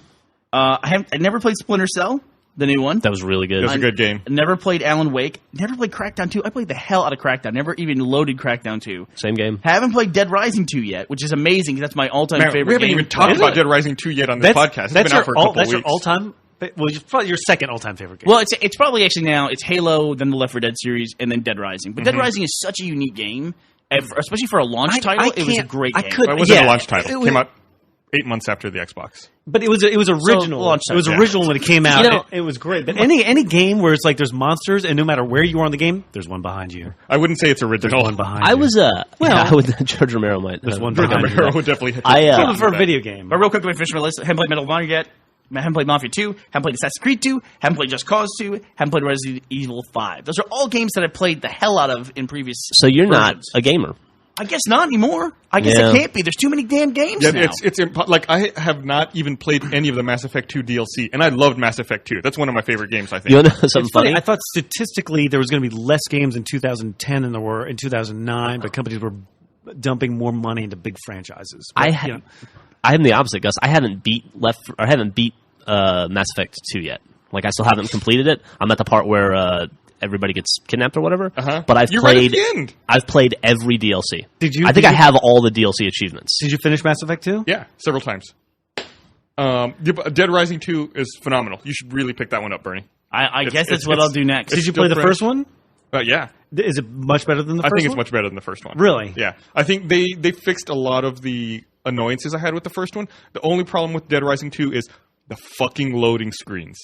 I never played Splinter Cell, the new one. That was really good. That's a good game. Never played Alan Wake. Never played Crackdown 2. I played the hell out of Crackdown. Never even loaded Crackdown 2. Same game. Haven't played Dead Rising 2 yet, which is amazing because that's my all-time Man, favorite we haven't game. even talked Is about it? Dead Rising 2 yet on this podcast. It's been out for a couple that's weeks. your all-time. Well, it's probably your second all-time favorite game. Well, it's probably actually now it's Halo, then the Left 4 Dead series, and then Dead Rising. But Dead Rising is such a unique game, and especially for a launch title. It was a great game. could- It wasn't Yeah, a launch title. it It was- came out 8 months after the Xbox. But it was original. launch It was time, original when it came out. You know- it was great. But any game where it's like there's monsters, and no matter where you are in the game, there's one behind you. I wouldn't say it's original. There's one behind I you. was I would George Romero might. There's one George behind you. Romero would definitely hit I, For a video game. But real quick, let me finish my list. Haven't played Medal of Honor yet. Haven't played Mafia 2. Haven't played Assassin's Creed 2. Haven't played Just Cause 2. Haven't played Resident Evil 5. Those are all games that I played the hell out of in previous so you're not versions. a gamer. I guess not anymore. I guess Yeah. it can't be. There's too many damn games Yeah, now. it's like I have not even played any of the Mass Effect 2 DLC, and I loved Mass Effect 2. That's one of my favorite games, I think. You want to know something It's funny. funny? I thought statistically there was going to be less games in 2010 than there were in 2009, but companies were dumping more money into big franchises. But, I am the opposite, Gus. I haven't beat Mass Effect 2 yet. Like I still haven't completed it. I'm at the part where everybody gets kidnapped or whatever. Uh-huh. But You're right at the end. I've played every DLC. Did you- I think did I you- have all the DLC achievements. Did you finish Mass Effect 2? Yeah, several times. Dead Rising 2 is phenomenal. You should really pick that one up, Bernie. I guess it's- that's what I'll do next. Did you still play the fresh. first one? Yeah. Is it much better than the first I think it's one? much better than the first one. Really? Yeah. I think they fixed a lot of the annoyances I had with the first one. The only problem with Dead Rising 2 is the fucking loading screens.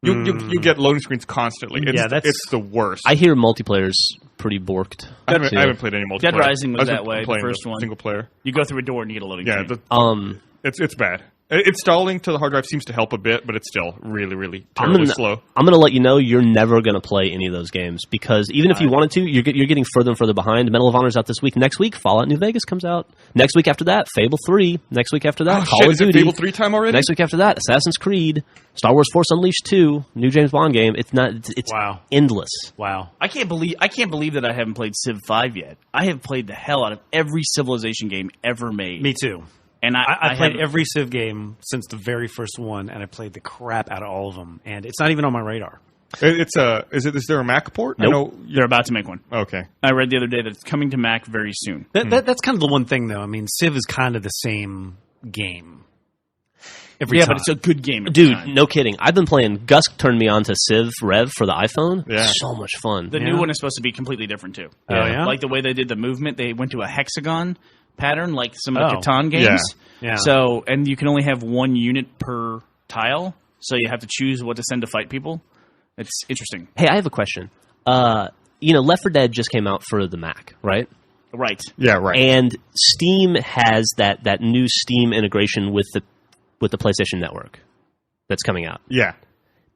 You get loading screens constantly. It's the worst. I hear multiplayer's pretty borked. I haven't played any multiplayer. Dead Rising was I've that been way, the playing first one. Single player. You go through a door and you get a loading Yeah, screen. it's bad. Installing to the hard drive seems to help a bit, but it's still really, really terribly slow. I'm going to let you know you're never going to play any of those games because even if you wanted to, you're getting further and further behind. Medal of Honor's out this week. Next week, Fallout New Vegas comes out. Next week after that, Fable 3. Next week after that, Call of Is it Duty. Fable 3 time already? Next week after that, Assassin's Creed, Star Wars Force Unleashed 2, new James Bond game. It's not. It's Wow. endless. Wow. I can't believe that I haven't played Civ 5 yet. I have played the hell out of every Civilization game ever made. Me too. And I played haven't- every Civ game since the very first one, and I played the crap out of all of them. And it's not even on my radar. Is there a Mac port? Nope. I know. They're about to make one. Okay. I read the other day that it's coming to Mac very soon. That's kind of the one thing, though. I mean, Civ is kind of the same game. Every Yeah, time. but it's a good game. every Dude, time. no kidding. I've been playing. Gus turned me on to Civ Rev for the iPhone. Yeah. So much fun. The Yeah. new one is supposed to be completely different too. Oh, yeah? Like the way they did the movement, they went to a hexagon pattern, like some of the Oh. Catan games. Yeah. So, and you can only have one unit per tile, so you have to choose what to send to fight people. It's interesting. Hey, I have a question. Left 4 Dead just came out for the Mac, right? Right. Yeah, right. And Steam has that new Steam integration with the PlayStation Network that's coming out. Yeah.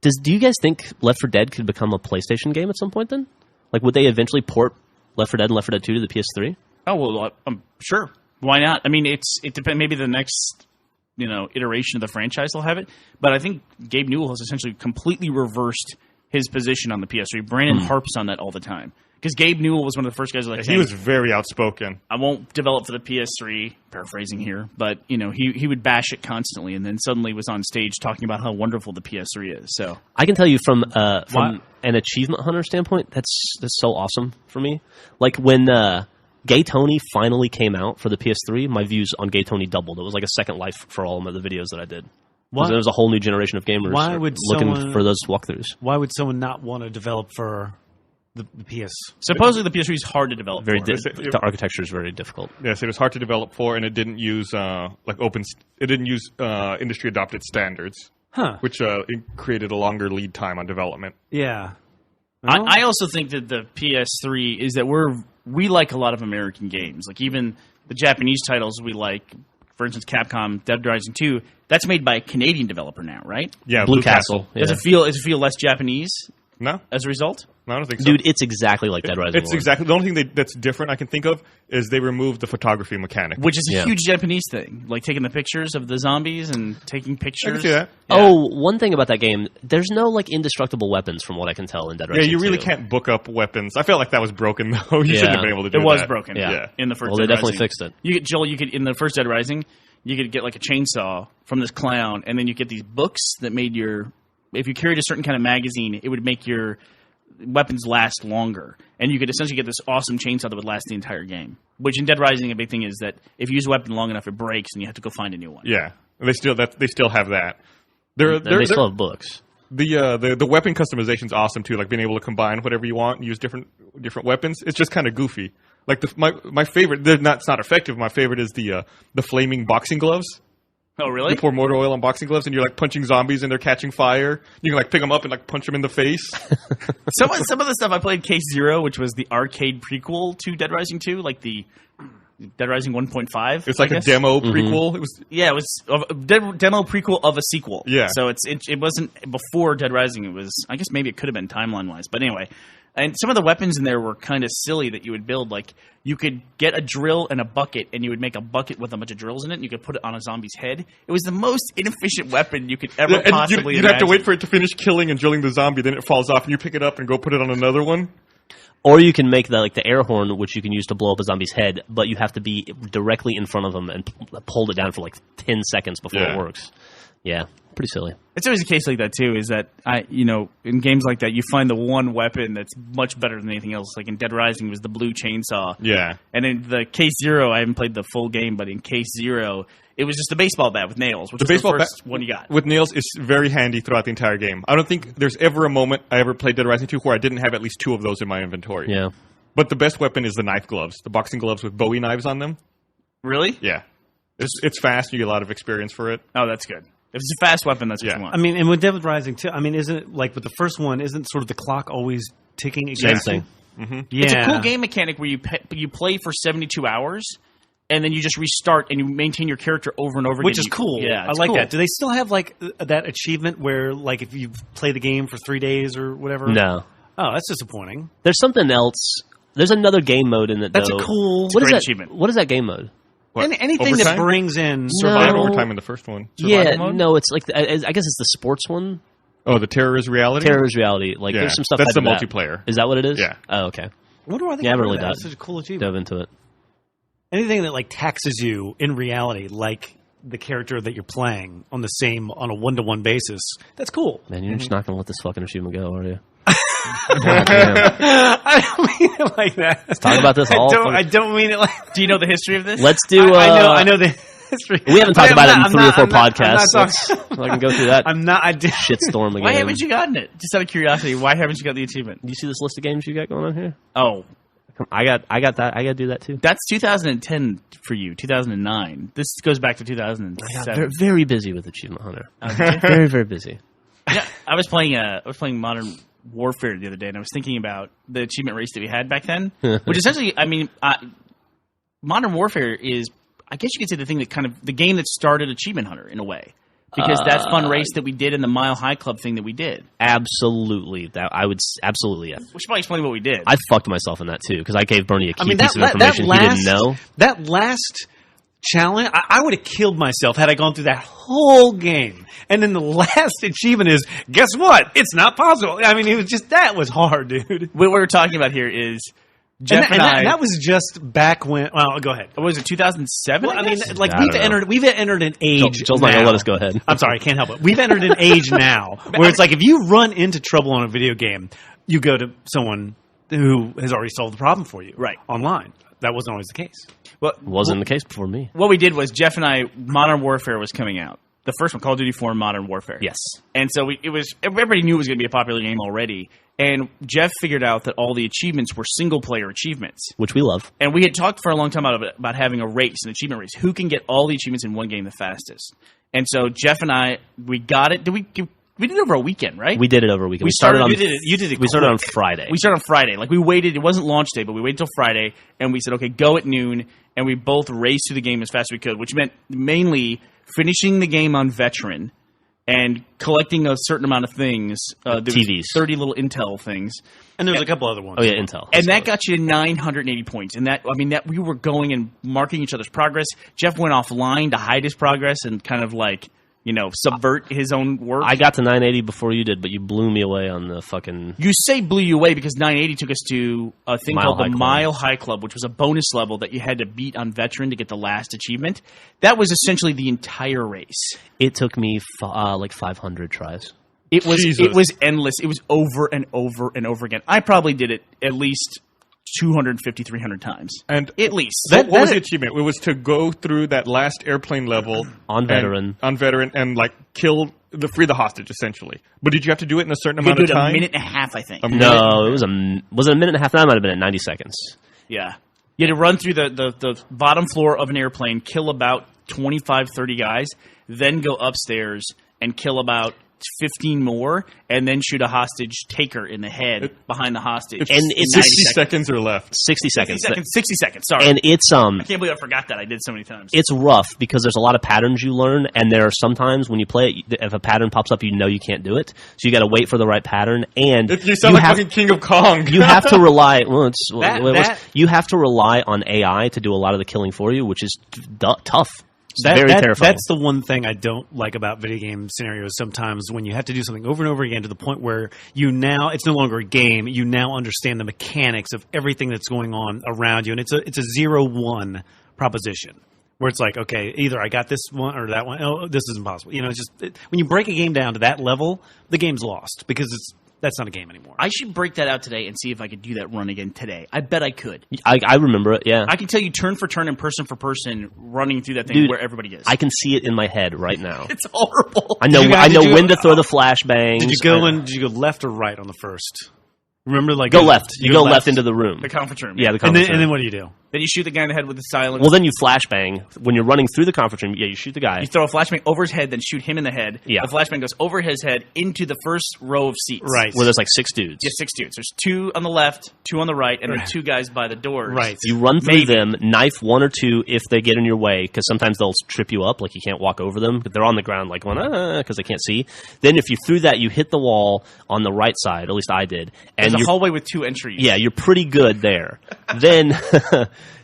Do you guys think Left 4 Dead could become a PlayStation game at some point then? Like, would they eventually port Left 4 Dead and Left 4 Dead 2 to the PS3? Oh well, sure. Why not? I mean, it depends. Maybe the next iteration of the franchise will have it, but I think Gabe Newell has essentially completely reversed his position on the PS3. Brandon harps on that all the time because Gabe Newell was one of the first guys like He was very outspoken. I won't develop for the PS3, paraphrasing here, but he would bash it constantly, and then suddenly was on stage talking about how wonderful the PS3 is. So I can tell you from an achievement hunter standpoint, that's so awesome for me. Like when Gay Tony finally came out for the PS3, my views on Gay Tony doubled. It was like a second life for all of the videos that I did. Because there was a whole new generation of gamers Why would looking someone- for those walkthroughs. Why would someone not want to develop for the PS? supposedly the PS3 is hard to develop. Very for. the architecture is very difficult. Yes, it was hard to develop for, and it didn't use industry adopted standards, Huh. which it created a longer lead time on development. Yeah. Well, I also think that the PS3 is that we like a lot of American games. Like even the Japanese titles we like, for instance, Capcom Dead Rising 2, that's made by a Canadian developer now, right? Yeah, Blue Castle. Does Yeah. it feel less Japanese No, as a result? I don't think so. Dude, it's exactly like Dead Rising. It's 1. exactly the only thing that's different I can think of is they removed the photography mechanic. Which is a Yeah. huge Japanese thing, like taking the pictures of the zombies and taking pictures. I can see that. Yeah. Oh, one thing about that game, there's no indestructible weapons from what I can tell in Dead Yeah, Rising you really 2. can't book up weapons. I felt like that was broken though. You shouldn't have been able to do It was that. broken. Yeah. In the first. Well, they Dead definitely Rising. fixed it. You could in the first Dead Rising, you could get like a chainsaw from this clown, and then you get these books that made if you carried a certain kind of magazine, it would make your weapons last longer, and you could essentially get this awesome chainsaw that would last the entire game. Which in Dead Rising, a big thing is that if you use a weapon long enough, it breaks, and you have to go find a new one. Yeah, they still have that. They still have books. The weapon customization is awesome too. Like being able to combine whatever you want and use different weapons. It's just kind of goofy. Like my favorite. It's not effective. My favorite is the flaming boxing gloves. Oh, really? You pour motor oil on boxing gloves and you're like punching zombies and they're catching fire. You can like pick them up and like punch them in the face. Some of the stuff I played, Case Zero, which was the arcade prequel to Dead Rising 2, like the Dead Rising 1.5. It's like a demo prequel. It was Yeah, it was a demo prequel of a sequel. Yeah. So it wasn't before Dead Rising. It was, I guess maybe it could have been timeline wise, but anyway. And some of the weapons in there were kind of silly that you would build. Like you could get a drill and a bucket, and you would make a bucket with a bunch of drills in it, and you could put it on a zombie's head. It was the most inefficient weapon you could ever and possibly you'd have to imagine. wait for it to finish killing and drilling the zombie. Then it falls off and you pick it up and go put it on another one. Or you can make the air horn, which you can use to blow up a zombie's head, but you have to be directly in front of them and hold it down for like 10 seconds before Yeah. it works. Yeah, pretty silly. It's always a case like that too. Is that in games like that, you find the one weapon that's much better than anything else. Like in Dead Rising, was the blue chainsaw. Yeah. And in the Case Zero, I haven't played the full game, but in Case Zero, it was just a baseball bat with nails, which The was baseball the first bat one you got. with nails is very handy throughout the entire game. I don't think there's ever a moment I ever played Dead Rising 2 where I didn't have at least two of those in my inventory. Yeah. But the best weapon is the knife gloves, the boxing gloves with Bowie knives on them. Really? Yeah. It's fast. You get a lot of experience for it. Oh, that's good. If it's a fast weapon, that's what Yeah. you want. I mean, and with Dead Rising too, I mean, isn't it like with the first one? Isn't sort of the clock always ticking against thing. you? It's a cool game mechanic where you play for 72 hours, and then you just restart and you maintain your character over and over again. Which is cool. Yeah, I it's like cool. that. Do they still have like that achievement where like if you play the game for 3 days or whatever? No. Oh, that's disappointing. There's something else. There's another game mode in it, That's though. a cool. What is great that? achievement. What is that game mode? What, Anything that overtime? brings in They had No. overtime in the first one. Yeah, mode? no, it's like I guess it's the sports one. Oh, the Terror is Reality? Terror is Reality. Like Yeah. there's some stuff. That's added the to that. multiplayer. Is that what it is? Yeah. Oh, okay. What do I think? Yeah, I about really that? done. That's such a cool achievement. Dove into it. Anything that like taxes you in reality, like the character that you're playing on a 1-to-1 basis. That's cool. Man, you're just not gonna let this fucking achievement go, are you? God damn. I don't mean it like that. Let's talk about this all I don't mean it like. Do you know the history of this? Let's do. I know the history. We haven't talked about it in I'm 3 or 4 I'm not podcasts. talking- So I can go through that I'm not. I did. shitstorm again. Why haven't you gotten it? Just out of curiosity, why haven't you got the achievement? Do you see this list of games you got going on here? Oh, I got that. I got to do that too. that's 2010 for you. 2009. This goes back to 2007. Very, very busy with Achievement Hunter. Very, very busy. Yeah, I was playing Modern Warfare the other day, and I was thinking about the achievement race that we had back then, which essentially, I mean, Modern Warfare is, I guess you could say, the thing that kind of the game that started Achievement Hunter in a way, because that fun race that we did and the Mile High Club thing that we did. Absolutely. Absolutely, yeah. We should probably explain what we did. I fucked myself in that too because I gave Bernie a key I mean, piece of information he didn't know. That last challenge, I would have killed myself had I gone through that whole game. And then the last achievement is, guess what? It's not possible. I mean, that was hard, dude. What we're talking about here is Jeff and I. That was just back when. Well, go ahead. What was it, 2007? Well, I mean, guess? like I don't know. we've entered an age. Joel's not gonna now. let us go ahead. I'm sorry, I can't help it. We've entered an age now where it's like if you run into trouble on a video game, you go to someone who has already solved the problem for you, Right. online. That wasn't always the case. Wasn't the case before me. What we did was Jeff and I, Modern Warfare was coming out. The first one, Call of Duty 4 Modern Warfare. Yes. And so everybody knew it was going to be a popular game already. And Jeff figured out that all the achievements were single-player achievements. Which we love. And we had talked for a long time about having a race, an achievement race. Who can get all the achievements in one game the fastest? And so Jeff and I, we got it. We did it over a weekend, right? We did it over a weekend. We started on- You did it. We started on quick. Friday. We started on Friday. Like, we waited. It wasn't launch day, but we waited till Friday, and we said, okay, go at noon. And we both raced through the game as fast as we could, which meant mainly finishing the game on Veteran and collecting a certain amount of things. There was TVs. 30 little Intel things. And there was a couple other ones. Oh yeah, Intel. And that got you to 980 points. And that we were going and marking each other's progress. Jeff went offline to hide his progress and kind of like, subvert his own work. I got to 980 before you did, but you blew me away on the fucking. You say blew you away because 980 took us to a thing Mile called the High Club. Mile High Club, which was a bonus level that you had to beat on Veteran to get the last achievement. That was essentially the entire race. It took me like 500 tries. It was Jesus. endless. It was over and over and over again. I probably did it at least 250, 300 times. And At least. what was the achievement? It was to go through that last airplane level On Veteran. and like free the hostage essentially. But did you have to do it in a certain You amount could of do it a time? minute and a half, I think. No, it was was it a minute and a half? That might have been at 90 seconds. Yeah. You had to run through the bottom floor of an airplane, kill about 25, 30 guys, then go upstairs and kill about 15 more, and then shoot a hostage taker in the head behind the hostage. And it's 60 seconds or left. 60 seconds. 60 seconds, sorry. And it's I can't believe I forgot that. I did so many times. it's rough because there's a lot of patterns you learn, and there are sometimes when you play it, if a pattern pops up, you can't do it. So you got to wait for the right pattern, and You sound like fucking King of Kong. you have to rely. Well, That- you have to rely on AI to do a lot of the killing for you, which is tough. It's That- very that- terrifying. That's the one thing I don't like about video game scenarios sometimes when you have to do something over and over again to the point where it's no longer a game. You now understand the mechanics of everything that's going on around you. And it's a 0-1 proposition where it's like, okay, either I got this one or that one. Oh, this is impossible. It's just when you break a game down to that level, the game's lost because that's not a game anymore. I should break that out today and see if I could do that run again today. I bet I could. I remember it. Yeah, I can tell you turn for turn and person for person running through that thing Dude, where everybody is. I can see it in my head right now. It's horrible. I know. Did you I know did you- when to throw the flashbangs. Did you go left or right on the first? Remember, like Go left. You go left into the room. The conference room. Yeah, the and conference room. then what do you do? Then you shoot the guy in the head with the silence. Well, then you flashbang. When you're running through the conference room, you shoot the guy. You throw a flashbang over his head, then shoot him in the head. Yeah. The flashbang goes over his head into the first row of seats. Right. Where there's like 6 dudes. Yeah, 6 dudes. There's 2 on the left, 2 on the right, and then 2 guys by the doors. Right. You run through them, knife 1 or 2 if they get in your way, because sometimes they'll trip you up, like you can't walk over them, but they're on the ground like going, because they can't see. Then if you threw that, you hit the wall on the right side, at least I did. And There's a you're- hallway with 2 entries. Yeah, you're pretty good there. Then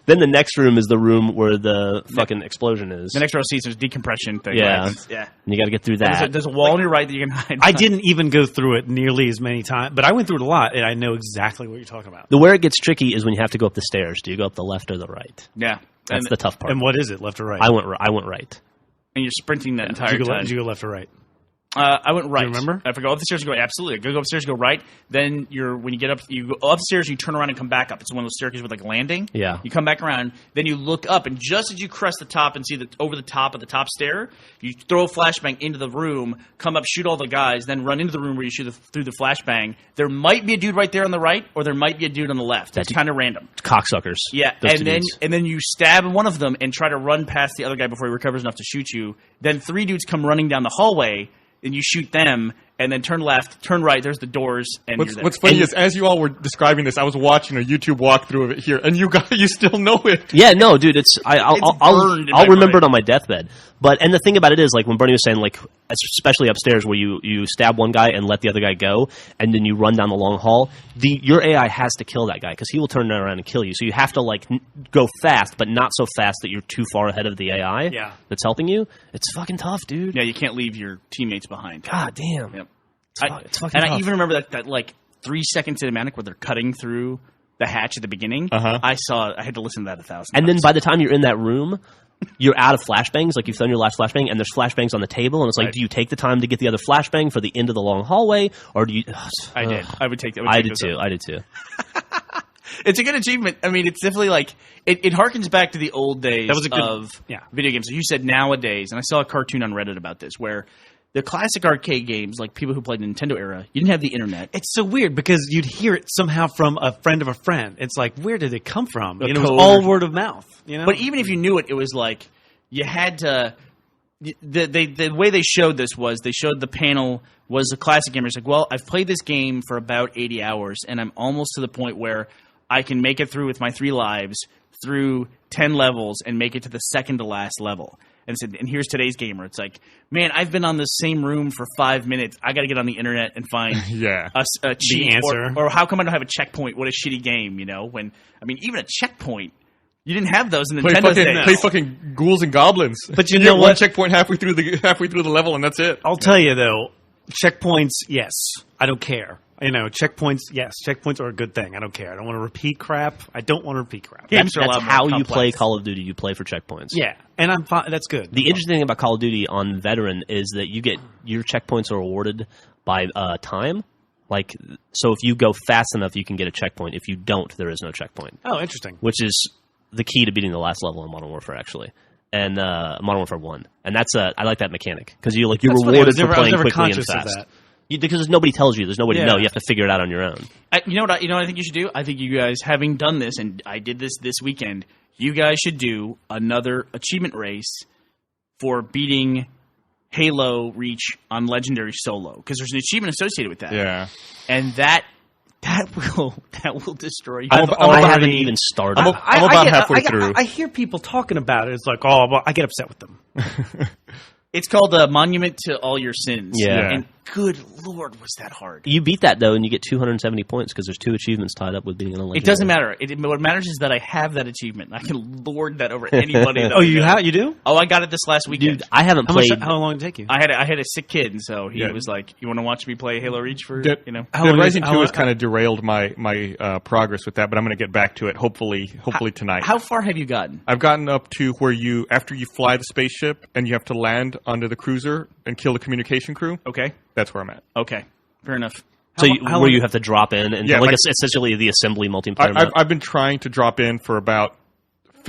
then the next room is the room where the fucking explosion is. The next row of seats, there's decompression thing. Yeah. Right? Yeah. And you got to get through that. There's a wall on your right that you can hide. I didn't even go through it nearly as many times, but I went through it a lot, and I know exactly what you're talking about. The where it gets tricky is when you have to go up the stairs. Do you go up the left or the right? Yeah. That's the tough part. And what is it, left or right? I went right. And you're sprinting that entire time. Did you go left or right? I went right. You remember? If I go up the stairs, you go absolutely. I go upstairs, go right. Then when you get up, you go upstairs, you turn around and come back up. It's one of those staircases with like landing. Yeah. You come back around, then you look up, and just as you crest the top and see over the top of the top stair, you throw a flashbang into the room, come up, shoot all the guys, then run into the room where you shoot through the flashbang. There might be a dude right there on the right, or there might be a dude on the left. It's kind of random. Cocksuckers. Yeah, Those two dudes. and then you stab one of them and try to run past the other guy before he recovers enough to shoot you. Then 3 dudes come running down the hallway, and you shoot them, and then turn left, turn right. There's the doors, and you're there. What's funny is, as you all were describing this, I was watching a YouTube walkthrough of it here, and you still know it. Yeah, no, dude, I'll burned in my remember it brain. on my deathbed. And the thing about it is, like when Bernie was saying, like especially upstairs where you stab one guy and let the other guy go, and then you run down the long hall, your AI has to kill that guy because he will turn around and kill you. So you have to like go fast, but not so fast that you're too far ahead of the AI that's helping you. It's fucking tough, dude. Yeah, you can't leave your teammates behind. God damn. Yep. It's fucking and tough. I even remember that like 3-second cinematic where they're cutting through the hatch at the beginning. Uh-huh. I had to listen to that 1,000 And then times. by the time you're in that room, you're out of flashbangs. Like you've thrown your last flashbang, and there's flashbangs on the table, and it's like, do you take the time to get the other flashbang for the end of the long hallway, or do you? I did. I would take that. I did too. I did too. It's a good achievement. I mean, it's definitely like it harkens back to the old days That was a good- of yeah. video games. So you said nowadays, and I saw a cartoon on Reddit about this, where the classic arcade games, like people who played the Nintendo era, you didn't have the internet. It's so weird because you'd hear it somehow from a friend of a friend. It's like, where did it come from? It was code. all word of mouth. You know? But even if you knew it, it was like you had to. The way they showed this was they showed the panel was a classic gamer. It's like, well, I've played this game for about 80 hours, and I'm almost to the point where I can make it through with my 3 lives through 10 levels and make it to the second to last level. And said, and here's today's gamer. It's like, man, I've been on the same room for 5 minutes. I got to get on the internet and find Yeah. a cheat answer. or how come I don't have a checkpoint? What a shitty game, you know? When I mean, even a checkpoint, you didn't have those in the Play Nintendo fucking, days. play fucking ghouls and goblins. But you get know one what? checkpoint halfway through the level, and that's it. I'll tell you though, checkpoints, yes, I don't care. You know, checkpoints, yes, checkpoints are a good thing. I don't care. I don't want to repeat crap. Games are a That's lot more how you complex. play Call of Duty. You play for checkpoints. Yeah, and I'm fine. That's good. The interesting thing about Call of Duty on Veteran is that you get your checkpoints are awarded by time. Like, so if you go fast enough, you can get a checkpoint. If you don't, there is no checkpoint, Oh, interesting. which is the key to beating the last level in Modern Warfare, actually. And Modern Warfare 1. And that's I like that mechanic because you're That's funny. I rewarded was for never playing quickly and conscious of fast. that. Because nobody tells you. There's nobody to Yeah. know. You have to figure it out on your own. You know what I think you should do? I think you guys, having done this, and I did this weekend, you guys should do another achievement race for beating Halo Reach on Legendary Solo, because there's an achievement associated with that. Yeah. And that will destroy you. I'm I about- haven't even started. I'm about halfway through. I hear people talking about it. It's like, oh, well, I get upset with them. It's called Monument to All Your Sins. Yeah. And good Lord, was that hard. You beat that, though, and you get 270 points because there's 2 achievements tied up with being an It doesn't matter. What matters is that I have that achievement. I can lord that over anybody. Oh, you do? Oh, I got it this last weekend. Dude, I haven't How played. long did it take you? I had a sick kid, and so he Yeah. was like, "You want to watch me play Halo Reach for Dead, you know?" How Dead long is- Rising how 2 long- has kind of derailed my progress with that, but I'm going to get back to it hopefully tonight. How far have you gotten? I've gotten up to where after you fly the spaceship and you have to land under the cruiser and kill the communication crew. Okay, That's where I'm at. okay, fair enough. So How where long- you have to drop in and Yeah, like like- essentially the assembly multiplayer map. I've been trying to drop in for about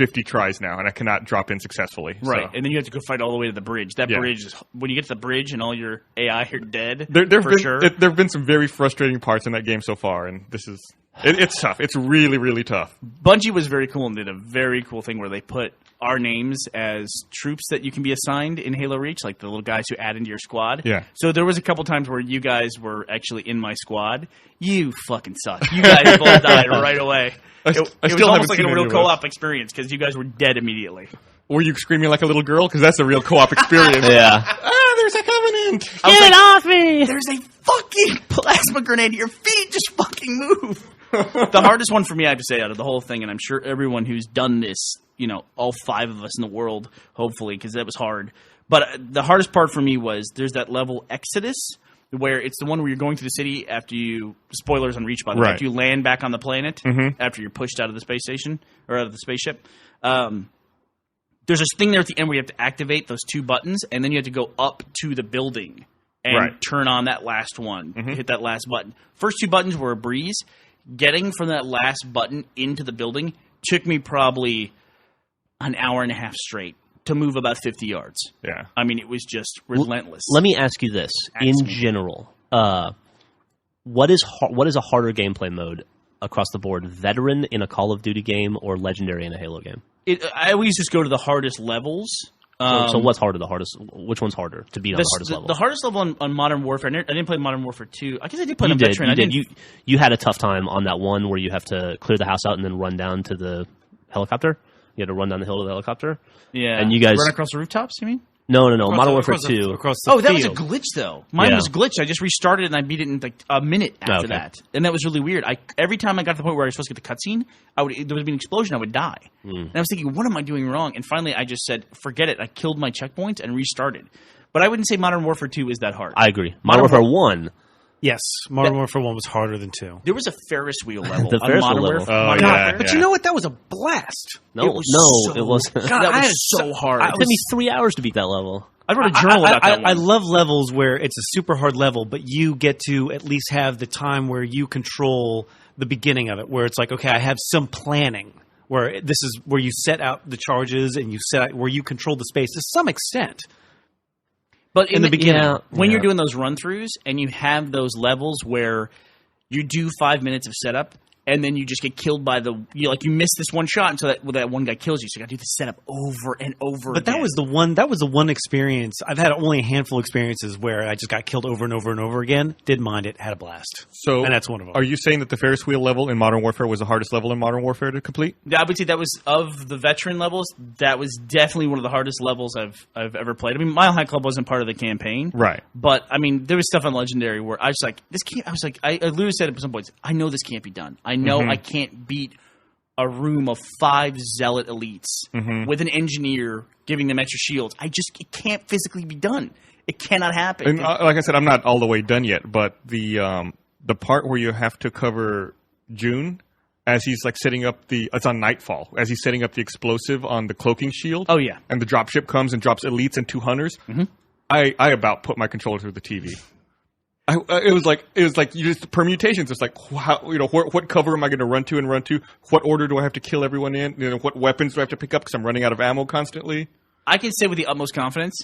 50 tries now, and I cannot drop in successfully. Right, So. and then you have to go fight all the way to the bridge. That Yeah. bridge is when you get to the bridge and all your AI are dead. There sure. have been some very frustrating parts in that game so far, and this is it's tough. It's really, really tough. Bungie was very cool and did a very cool thing where they put our names as troops that you can be assigned in Halo Reach, like the little guys who add into your squad. Yeah. So there was a couple times where you guys were actually in my squad. You fucking suck. You guys both died right away. I It was still almost haven't like seen a real any of those. co-op experience because you guys were dead immediately. Were you screaming like a little girl? Because that's a real co-op experience. Yeah. Ah, there's a Covenant. Get off me! There's a fucking plasma grenade. Your feet just fucking move. The hardest one for me, I have to say, out of the whole thing, and I'm sure everyone who's done this, all 5 of us in the world, hopefully, because that was hard. But the hardest part for me was there's that level Exodus, where it's the one where you're going through the city after you, spoilers on Reach, by the way, Right. after you land back on the planet, after you're pushed out of the space station, or out of the spaceship. There's this thing there at the end where you have to activate those 2 buttons, and then you have to go up to the building and Right. turn on that last one, hit that last button. First 2 buttons were a breeze. Getting from that last button into the building took me probably an hour and a half straight to move about 50 yards. Yeah. I mean, it was just relentless. Let me ask you this: in me. general, what is a harder gameplay mode across the board? Veteran in a Call of Duty game or Legendary in a Halo game? I always just go to the hardest levels. So what's harder? The hardest? Which one's harder to beat on the hardest level? The hardest level on Modern Warfare. I didn't play Modern Warfare 2. I guess I did play you on did. Veteran. You I did. didn't. You had a tough time on that one where you have to clear the house out and then run down to the helicopter. You had to run down the hill to the helicopter. Yeah. And you guys run across the rooftops. You mean? No. Modern Warfare across 2. across the Oh, that was a field. glitch though. Mine Yeah. was glitched. I just restarted and I beat it in like a minute after Okay. that, and that was really weird. Every time I got to the point where I was supposed to get the cutscene, there would be an explosion. I would die, and I was thinking, what am I doing wrong? And finally, I just said, forget it. I killed my checkpoint and restarted. But I wouldn't say Modern Warfare 2 is that hard. I agree. Modern Warfare 1. Yes, Modern Warfare 1 was harder than 2. There was a Ferris wheel level The on Ferris Modern wheel Warfare. level. Oh, Modern yeah. Warfare. But you know what? That was a blast. No, It was so it wasn't. God, That I was had so hard. It took me 3 hours to beat that level. I wrote a journal about that one. I love levels where it's a super hard level, but you get to at least have the time where you control the beginning of it, where it's like, okay, I have some planning, where this is where you set out the charges and you set out where you control the space to some extent. But in the beginning, yeah. when Yeah. you're doing those run-throughs and you have those levels where you do 5 minutes of setup and then you just get killed by you miss this one shot until that one guy kills you. So you got to do the setup over and over But again. that was the one experience. I've had only a handful of experiences where I just got killed over and over and over again. Didn't mind it, had a blast. So, And that's one of them. Are you saying that the Ferris wheel level in Modern Warfare was the hardest level in Modern Warfare to complete? I would say that was, of the veteran levels, that was definitely one of the hardest levels I've ever played. I mean, Mile High Club wasn't part of the campaign. Right. But, I mean, there was stuff on Legendary where I was like, I literally said at some points, I know this can't be done. I know I can't beat a room of 5 zealot elites with an engineer giving them extra shields. It can't physically be done. It cannot happen. And like I said, I'm not all the way done yet, but the part where you have to cover June as he's like setting up it's on Nightfall, as he's setting up the explosive on the cloaking shield. Oh, yeah. And the dropship comes and drops elites and 2 hunters. I about put my controller through the TV. It was like you just permutations. It's like what cover am I going to run to? What order do I have to kill everyone in? What weapons do I have to pick up because I'm running out of ammo constantly? I can say with the utmost confidence,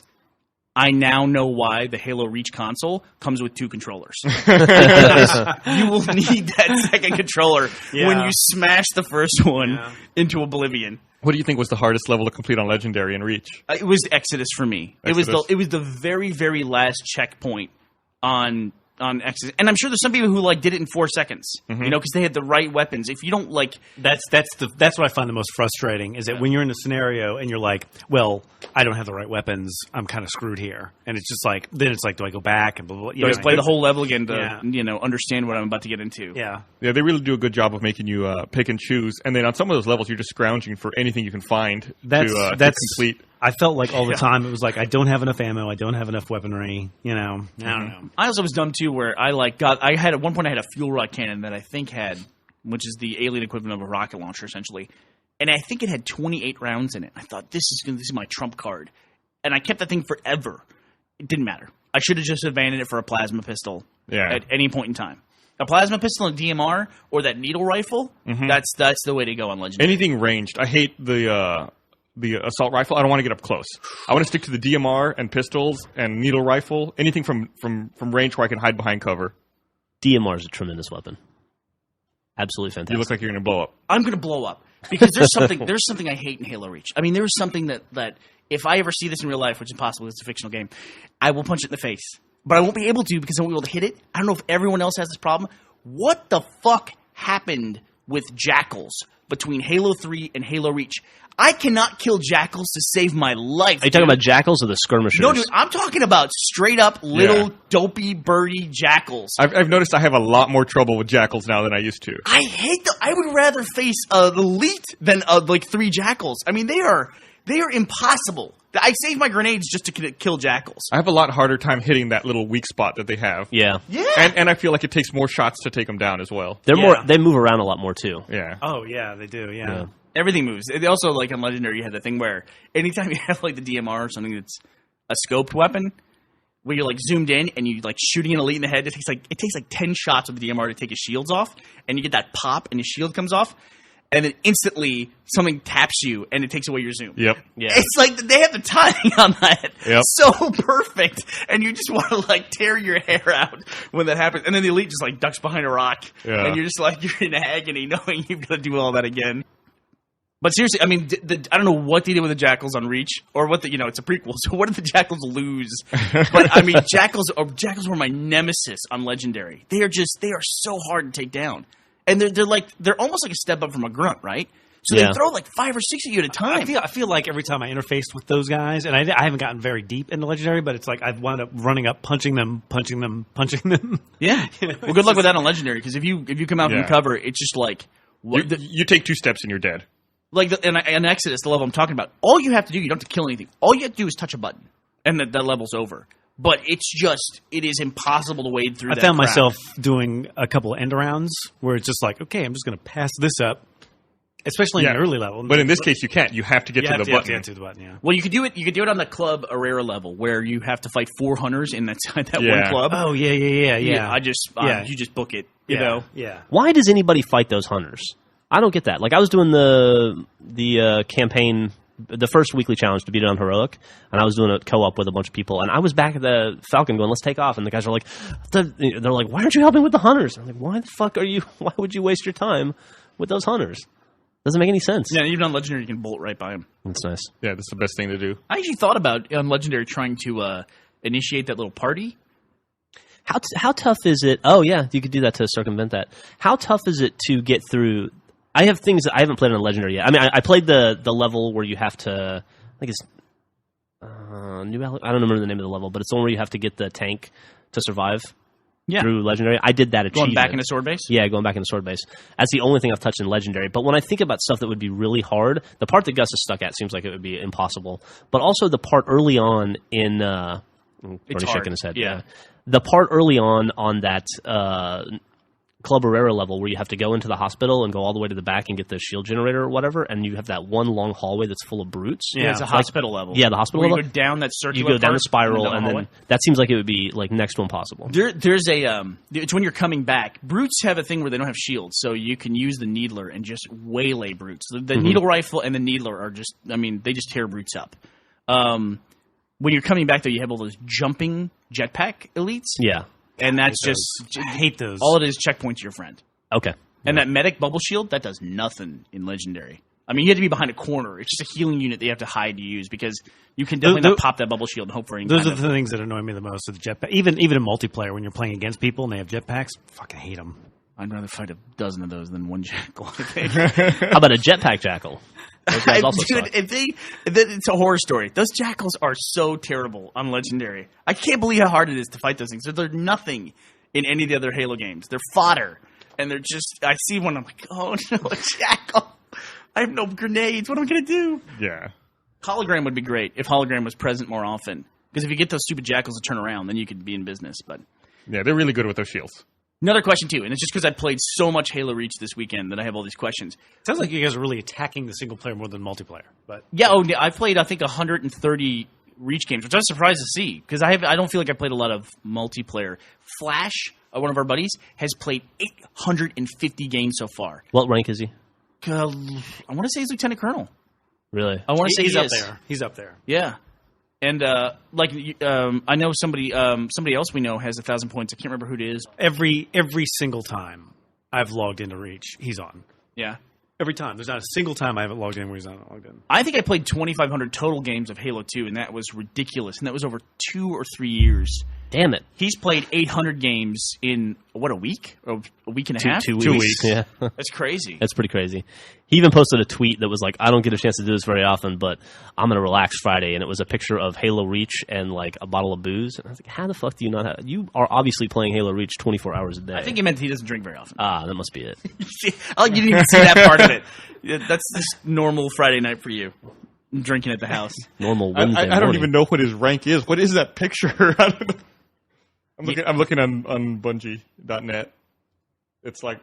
I now know why the Halo Reach console comes with 2 controllers. Because you will need that second controller when you smash the first one into oblivion. What do you think was the hardest level to complete on Legendary and Reach? It was Exodus for me. Exodus. It was the very, very last checkpoint on Exodus, and I'm sure there's some people who did it in 4 seconds, because they had the right weapons. If you don't That's what I find the most frustrating is that when you're in a scenario and you're like, well, I don't have the right weapons, I'm kind of screwed here, and it's just like do I go back and blah blah. you play the whole level again to understand what I'm about to get into. Yeah. Yeah, they really do a good job of making you pick and choose. And then on some of those levels, you're just scrounging for anything you can find to complete. I felt like all the time it was like I don't have enough ammo, I don't have enough weaponry. I don't know. I also was dumb too, where I had at one point I had a fuel rod cannon that I think had, which is the alien equivalent of a rocket launcher essentially, and I think it had 28 rounds in it. I thought this is my trump card, and I kept that thing forever. It didn't matter. I should have just abandoned it for a plasma pistol at any point in time. A plasma pistol and DMR or that needle rifle, that's the way to go on Legendary. Anything ranged. I hate the assault rifle. I don't want to get up close. I want to stick to the DMR and pistols and needle rifle. Anything from range where I can hide behind cover. DMR is a tremendous weapon. Absolutely fantastic. You look like you're going to blow up. I'm going to blow up because there's something I hate in Halo Reach. I mean, there's something that if I ever see this in real life, which is impossible, it's a fictional game, I will punch it in the face. But I won't be able to because I won't be able to hit it. I don't know if everyone else has this problem. What the fuck happened with Jackals between Halo 3 and Halo Reach? I cannot kill Jackals to save my life. Are you talking about Jackals or the skirmishers? No, dude, I'm talking about straight up little dopey birdie Jackals. I've noticed I have a lot more trouble with Jackals now than I used to. I hate them. I would rather face an elite than like 3 Jackals. I mean, they are impossible. I save my grenades just to kill Jackals. I have a lot harder time hitting that little weak spot that they have. Yeah. Yeah. And I feel like it takes more shots to take them down as well. They move around a lot more too. Yeah. Oh yeah, they do. Yeah. Everything moves. They also, like on Legendary, you had the thing where anytime you have like the DMR or something that's a scoped weapon, where you're like zoomed in and you like shooting an elite in the head, it takes like 10 shots with the DMR to take his shields off, and you get that pop and his shield comes off, and then instantly something taps you and it takes away your zoom. Yep. Yeah. It's like they have the timing on that so perfect, and you just want to like tear your hair out when that happens. And then the elite just like ducks behind a rock, and you're just like you're in agony knowing you've got to do all that again. But seriously, I mean, I don't know what they did with the Jackals on Reach, or what it's a prequel. So what did the Jackals lose? But I mean, Jackals were my nemesis on Legendary. They are so hard to take down, and they're almost like a step up from a grunt, right? So they throw like 5 or 6 at you at a time. I feel like every time I interfaced with those guys, and I haven't gotten very deep into Legendary, but it's like I've wound up running up, punching them. Yeah. Well, good luck with that on Legendary, because if you come out from cover, it's just like you take 2 steps and you're dead. Like in Exodus, the level I'm talking about, all you have to do, you don't have to kill anything. All you have to do is touch a button, and that level's over. But it is impossible to wade through. I found myself doing a couple of end arounds where it's just like, okay, I'm just going to pass this up, especially in the early level. But in this case, you can't. You have to get to the button. You have to get to the button. Yeah. Well, you could do it. You could do it on the club Herrera level, where you have to fight 4 hunters in that one club. Oh yeah. You just book it. You know. Yeah. Why does anybody fight those hunters? I don't get that. Like, I was doing the campaign, the first weekly challenge to beat it on Heroic, and I was doing a co-op with a bunch of people, and I was back at the Falcon going, let's take off, and the guys are like, they're like, why aren't you helping with the hunters? I'm like, why would you waste your time with those hunters? Doesn't make any sense. Yeah, even on Legendary, you can bolt right by them. That's nice. Yeah, that's the best thing to do. I actually thought about, on Legendary, trying to initiate that little party. How tough is it? Oh, yeah, you could do that to circumvent that. How tough is it to get through... I have things that I haven't played on Legendary yet. I mean, I played the level where you have to, I think it's I don't remember the name of the level, but it's the one where you have to get the tank to survive through Legendary. I did that achievement. Going back into Sword Base? Yeah, going back into Sword Base. That's the only thing I've touched in Legendary. But when I think about stuff that would be really hard, the part that Gus is stuck at seems like it would be impossible. But also the part early on in... Bernie's shaking his head. Yeah. The part early on that... Club Herrera level where you have to go into the hospital and go all the way to the back and get the shield generator or whatever, and you have that one long hallway that's full of brutes. Yeah, it's a hospital level. Yeah, the hospital where level. You go down that circular. You go down the spiral, down the and then that seems like it would be like next to impossible. There's a it's when you're coming back. Brutes have a thing where they don't have shields, so you can use the needler and just waylay brutes. The needle rifle and the needler are just, I mean, they just tear brutes up. When you're coming back, though, you have all those jumping jetpack elites. Yeah, and that's I hate those. All it is, checkpoint to your friend. Okay. And that medic bubble shield, that does nothing in Legendary. I mean, you have to be behind a corner. It's just a healing unit that you have to hide to use, because you can definitely not pop that bubble shield and hope for any Those are the things that annoy me the most with the jetpack. Even in multiplayer, when you're playing against people and they have jetpacks, fucking hate them. I'd rather fight a dozen of those than one jackal, I think. How about a jetpack jackal? Those guys also suck. It's a horror story. Those jackals are so terrible on Legendary. I can't believe how hard it is to fight those things. They're nothing in any of the other Halo games. They're fodder. And they're just, I see one, I'm like, oh no, a jackal. I have no grenades. What am I going to do? Yeah. Hologram would be great if Hologram was present more often. Because if you get those stupid jackals to turn around, then you could be in business. But yeah, they're really good with those shields. Another question, too, and it's just because I played so much Halo Reach this weekend that I have all these questions. Sounds like you guys are really attacking the single player more than multiplayer. But yeah, I played, I think, 130 Reach games, which I was surprised to see, because I don't feel like I played a lot of multiplayer. Flash one of our buddies, has played 850 games so far. What rank is he? I want to say he's Lieutenant Colonel. Really? I want to say He's he up is. there. He's up there. Yeah. And I know somebody else we know has 1,000 points. I can't remember who it is. Every single time I've logged into Reach, he's on. Yeah. Every time. There's not a single time I haven't logged in where he's not logged in. I think I played 2,500 total games of Halo 2, and that was ridiculous. And that was over 2 or 3 years. Damn it. He's played 800 games in, a week? Or a week and a half? 2 2 weeks. weeks. Yeah. That's crazy. That's pretty crazy. He even posted a tweet that was like, I don't get a chance to do this very often, but I'm going to relax Friday. And it was a picture of Halo Reach and like a bottle of booze. And I was like, how the fuck do you not have... You are obviously playing Halo Reach 24 hours a day. I think he meant he doesn't drink very often. Ah, that must be it. Oh, you didn't even see that part of it. Yeah, that's just normal Friday night for you. Drinking at the house. Normal Wednesday I don't morning. even know what his rank is. What is that picture? I don't know. I'm looking on Bungie.net. It's like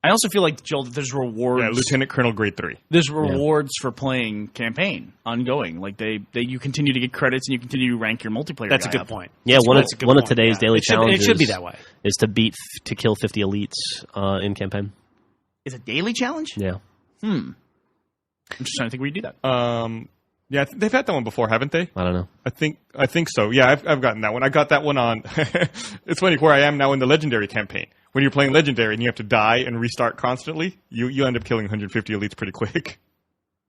I also feel like, Joel, that there's rewards. Lieutenant Colonel Grade 3. There's rewards for playing campaign ongoing. Like you continue to get credits and you continue to rank your multiplayer. That's a guy good up. point. Yeah, That's one a of good point. today's daily It should- challenges It should be that way. is to kill 50 elites in campaign. It's a daily challenge? Yeah. I'm just trying to think where you do that. Yeah, they've had that one before, haven't they? I don't know. I think so. Yeah, I've gotten that one. I got that one on. It's funny where I am now in the Legendary campaign. When you're playing Legendary and you have to die and restart constantly, you end up killing 150 elites pretty quick.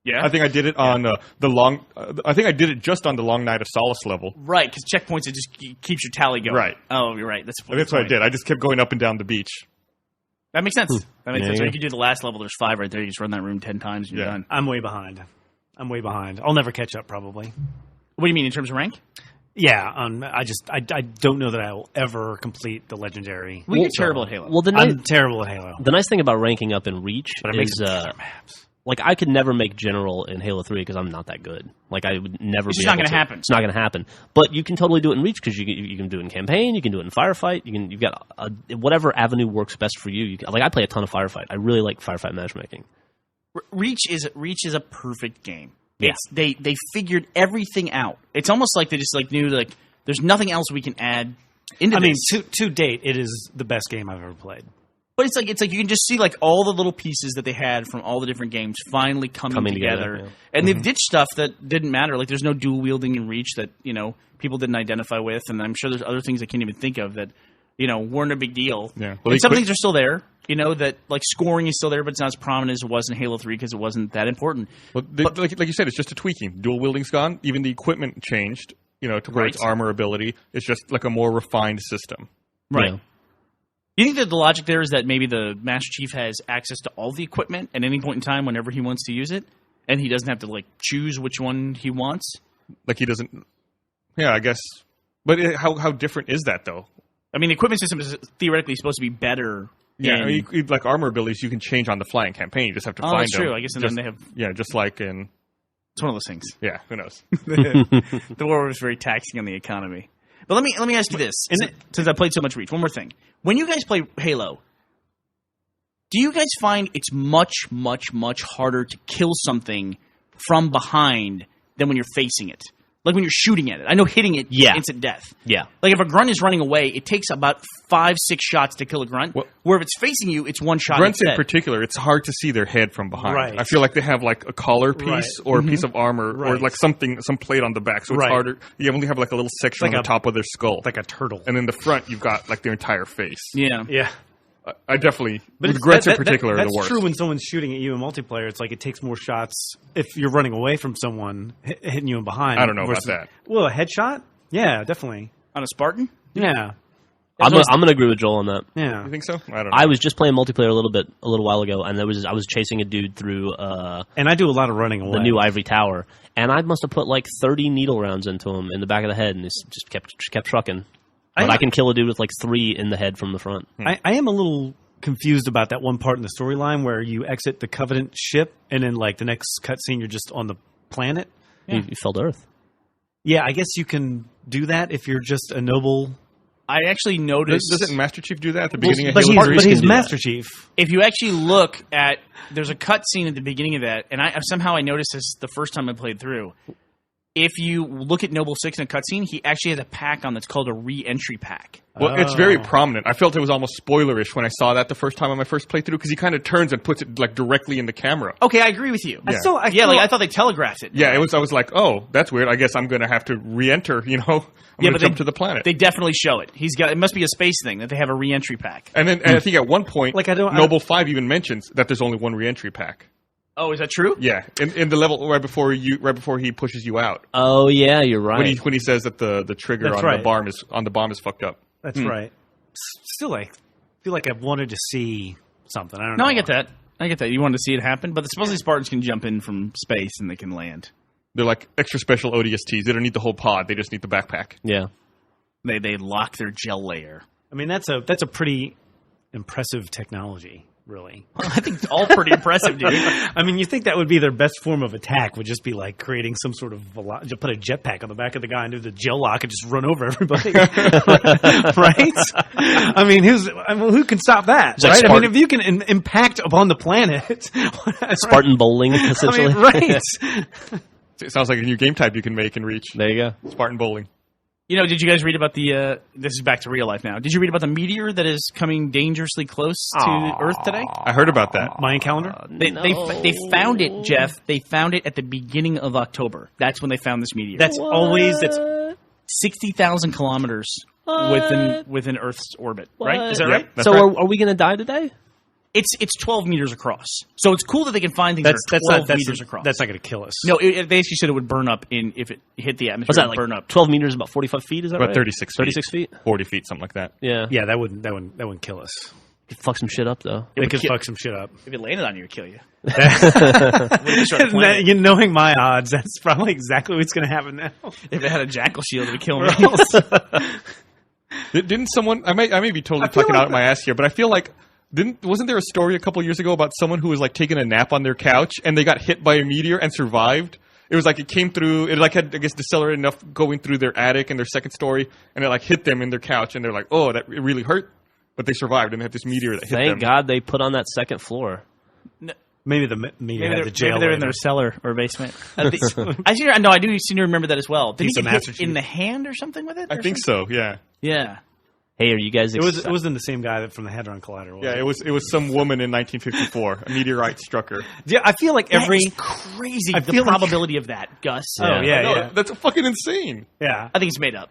Yeah? I think I did it on the long. I think I did it just on the Long Night of Solace level. Right, because checkpoints, it just keeps your tally going. Right. Oh, you're right. That's That's what I did. I just kept going up and down the beach. That makes sense. That makes Yeah, sense. yeah. Or you could do the last level. There's 5 right there. You just run that room 10 times and you're Yeah. done. I'm way behind. I'll never catch up, probably. What do you mean in terms of rank? Yeah, I don't know that I will ever complete the Legendary. You're terrible at Halo. Well, I'm terrible at Halo. the nice thing about ranking up in Reach But I make is some killer maps. like I could never make General in Halo 3 because I'm not that good. Like I would never. It's be just not able gonna to. happen. It's not going to happen. But you can totally do it in Reach because you can do it in campaign. You can do it in firefight. You've got whatever avenue works best for you. Like I play a ton of firefight. I really like firefight matchmaking. Reach is a perfect game. Yeah. It's, they figured everything out. It's almost like they just knew like there's nothing else we can add into I mean, this. to date, it is the best game I've ever played. But it's like you can just see like all the little pieces that they had from all the different games finally coming together. yeah. And they've ditched stuff that didn't matter. Like there's no dual wielding in Reach that, people didn't identify with, and I'm sure there's other things I can't even think of that, weren't a big deal. Yeah. Well, And they some quit- things are still there, that like scoring is still there, but it's not as prominent as it was in Halo 3 because it wasn't that important. Well, like you said, it's just a tweaking. Dual wielding's gone. Even the equipment changed. To where Right. its armor ability. It's just like a more refined system. Right. Yeah. You think that the logic there is that maybe the Master Chief has access to all the equipment at any point in time whenever he wants to use it, and he doesn't have to choose which one he wants? Like he doesn't. Yeah, I guess. But how different is that though? I mean, the equipment system is theoretically supposed to be better. Yeah, in- I mean, like armor abilities, you can change on the fly in campaign. You just have to Oh, find that's them. true. I guess, and Just- then they have. Yeah, just like in. It's one of those things. Yeah, who knows? The war was very taxing on the economy. But let me ask you this, since I played so much Reach. One more thing: when you guys play Halo, do you guys find it's much, much, much harder to kill something from behind than when you're facing it? Like when you're shooting at it. I know hitting it, Yeah. instant death. Yeah. Like if a grunt is running away, it takes about 5-6 shots to kill a grunt. Well- where if it's facing you, it's one shot. Grunts in instead. particular, it's hard to see their head from behind. Right. I feel like they have like a collar piece Right. or a piece of armor or Right. like some plate on the back, so it's Right. harder. You only have like a little section Like on a- the top of their skull, Like a turtle. and in the front you've got like their entire face. Yeah. Yeah. I definitely, with it's- grunts in that- particular, are that's the worst. true when someone's shooting at you in multiplayer. It's like it takes more shots if you're running away from someone hitting you in behind. I don't know about versus- that. Well, a headshot? Yeah, definitely. On a Spartan? Yeah. I'm gonna agree with Joel on that. Yeah. You think so? I don't know. I was just playing multiplayer a little while ago, and I was chasing a dude through And I do a lot of running away. the new Ivory Tower, and I must have put like 30 needle rounds into him in the back of the head, and it's just kept trucking. But I can kill a dude with like 3 in the head from the front. I am a little confused about that one part in the storyline where you exit the Covenant ship and then like the next cutscene you're just on the planet. You fell to Earth. Yeah, I guess you can do that if you're just a noble. I actually noticed. Doesn't Master Chief do that at the beginning of But Halo 3? he's do Master Chief. If you actually look at, there's a cutscene at the beginning of that, and somehow I noticed this the first time I played through. if you look at Noble 6 in a cutscene, he actually has a pack on that's called a re-entry pack. Well, it's very prominent. I felt it was almost spoilerish when I saw that the first time on my first playthrough because he kind of turns and puts it like directly in the camera. Okay, I agree with you. Yeah. I thought they telegraphed it. Yeah, it was. I was like, oh, that's weird. I guess I'm going to have to re-enter. I'm going to jump to the planet. They definitely show it. It must be a space thing that they have a re-entry pack. And then and I think at one point, Like, Noble 5 even mentions that there's only one re-entry pack. Oh, is that true? Yeah, in the level right before he pushes you out. Oh yeah, you're right. When he says that the trigger That's on right. the bomb is fucked up. That's right. Still, I feel like I wanted to see something. I don't know. No, I get that. You wanted to see it happen, but supposedly Spartans can jump in from space and they can land. They're like extra special ODSTs. They don't need the whole pod. They just need the backpack. Yeah. They lock their gel layer. I mean, that's a pretty impressive technology, really. I think it's all pretty impressive, dude. I mean, you think that would be their best form of attack? Would just be like creating some sort of just put a jetpack on the back of the guy and do the gel lock and just run over everybody, right? I mean, who can stop that? It's like right? I mean, Spartan- if you can impact upon the planet, Spartan bowling, essentially. I mean, right? It sounds like a new game type you can make and reach. There you go. Spartan bowling. Did you guys read about this is back to real life now. Did you read about the meteor that is coming dangerously close to Earth today? I heard about that. Mayan calendar. They found it, Jeff. They found it at the beginning of October. That's when they found this meteor. That's always 60,000 kilometers within Earth's orbit, right? Is that Yep, right? that's So right. are we going to die today? It's 12 meters across. So it's cool that they can find things that are 12 meters across. That's not going to kill us. No, they actually said it would burn up if it hit the atmosphere. Was that it would burn up. 12 meters, about 45 feet? Is that About right? 36 feet. 36 feet? 40 feet, something like that. Yeah. Yeah, that wouldn't kill us. Could fuck some shit up, though. They could fuck some shit up. If it landed on you, it'd kill you. Knowing my odds, that's probably exactly what's going to happen now. If it had a jackal shield, it would kill me. Didn't someone? I may be totally talking out my ass here, but I feel like wasn't there a story a couple years ago about someone who was like taking a nap on their couch and they got hit by a meteor and survived? It was like it came through. It like had, I guess, decelerated enough going through their attic and their second story, and it like hit them in their couch, and they're like, "Oh, that it really hurt," but they survived, and they had this meteor that hit them. Thank God they put on that second floor. Maybe the jail. Maybe they're in their cellar or basement. I do seem to remember that as well. Did he Piece of get Master hit Chief. in the hand or something with it? I think so. Yeah. Yeah. Hey, are you guys... It wasn't the same guy from the Hadron Collider. Was Yeah, it? it was some woman in 1954. A meteorite struck her. Yeah, I feel like That every. is crazy. I The feel like- probability of that, Gus. Oh yeah, No, yeah, that's fucking insane. yeah. I think it's made up.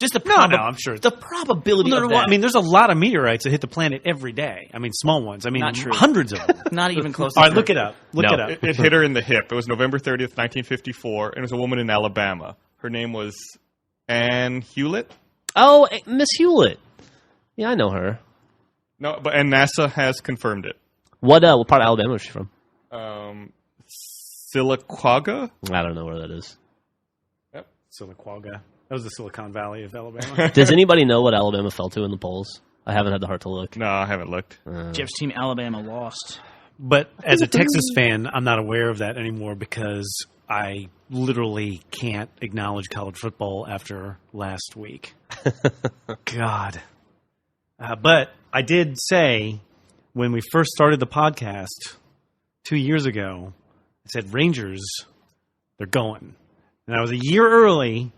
Just the No, I'm sure it's- the probability of that. I mean, there's a lot of meteorites that hit the planet every day. I mean, small ones. I mean, Not true. hundreds of them. not even close. All to right, look it up. Look No. it up. It hit her in the hip. It was November 30th, 1954, and it was a woman in Alabama. Her name was Anne Hewlett. Oh, Miss Hewlett. Yeah, I know her. No, and NASA has confirmed it. What part of Alabama is she from? Siliquaga? I don't know where that is. Siliquaga. That was the Silicon Valley of Alabama. Does anybody know what Alabama fell to in the polls? I haven't had the heart to look. No, I haven't looked. Jeff's team, Alabama, lost. But as a Texas fan, I'm not aware of that anymore because I literally can't acknowledge college football after last week. God. But I did say when we first started the podcast 2 years ago, I said, Rangers, they're going. And I was a year early,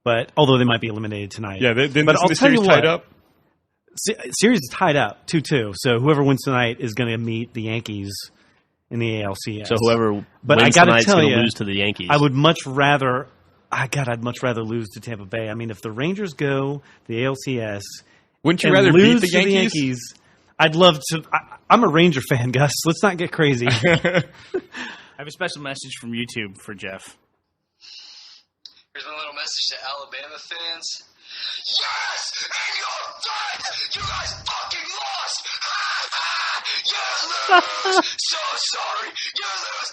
but although they might be eliminated tonight. Yeah, then But I'll the tell you series tied what. up. Series is tied up 2-2. So whoever wins tonight is going to meet the Yankees in the ALCS. So whoever But I wins gotta tonight's tell going you, to lose to the Yankees. I would much rather. I'd much rather lose to Tampa Bay. I mean, if the Rangers go the ALCS, Wouldn't you and rather lose beat the to Yankees? I'd love to. I'm a Ranger fan, Gus. Let's not get crazy. I have a special message from YouTube for Jeff. Here's my little message to Alabama fans. Yes! And you're right! You guys fucking lost! You lose! So sorry! You lose!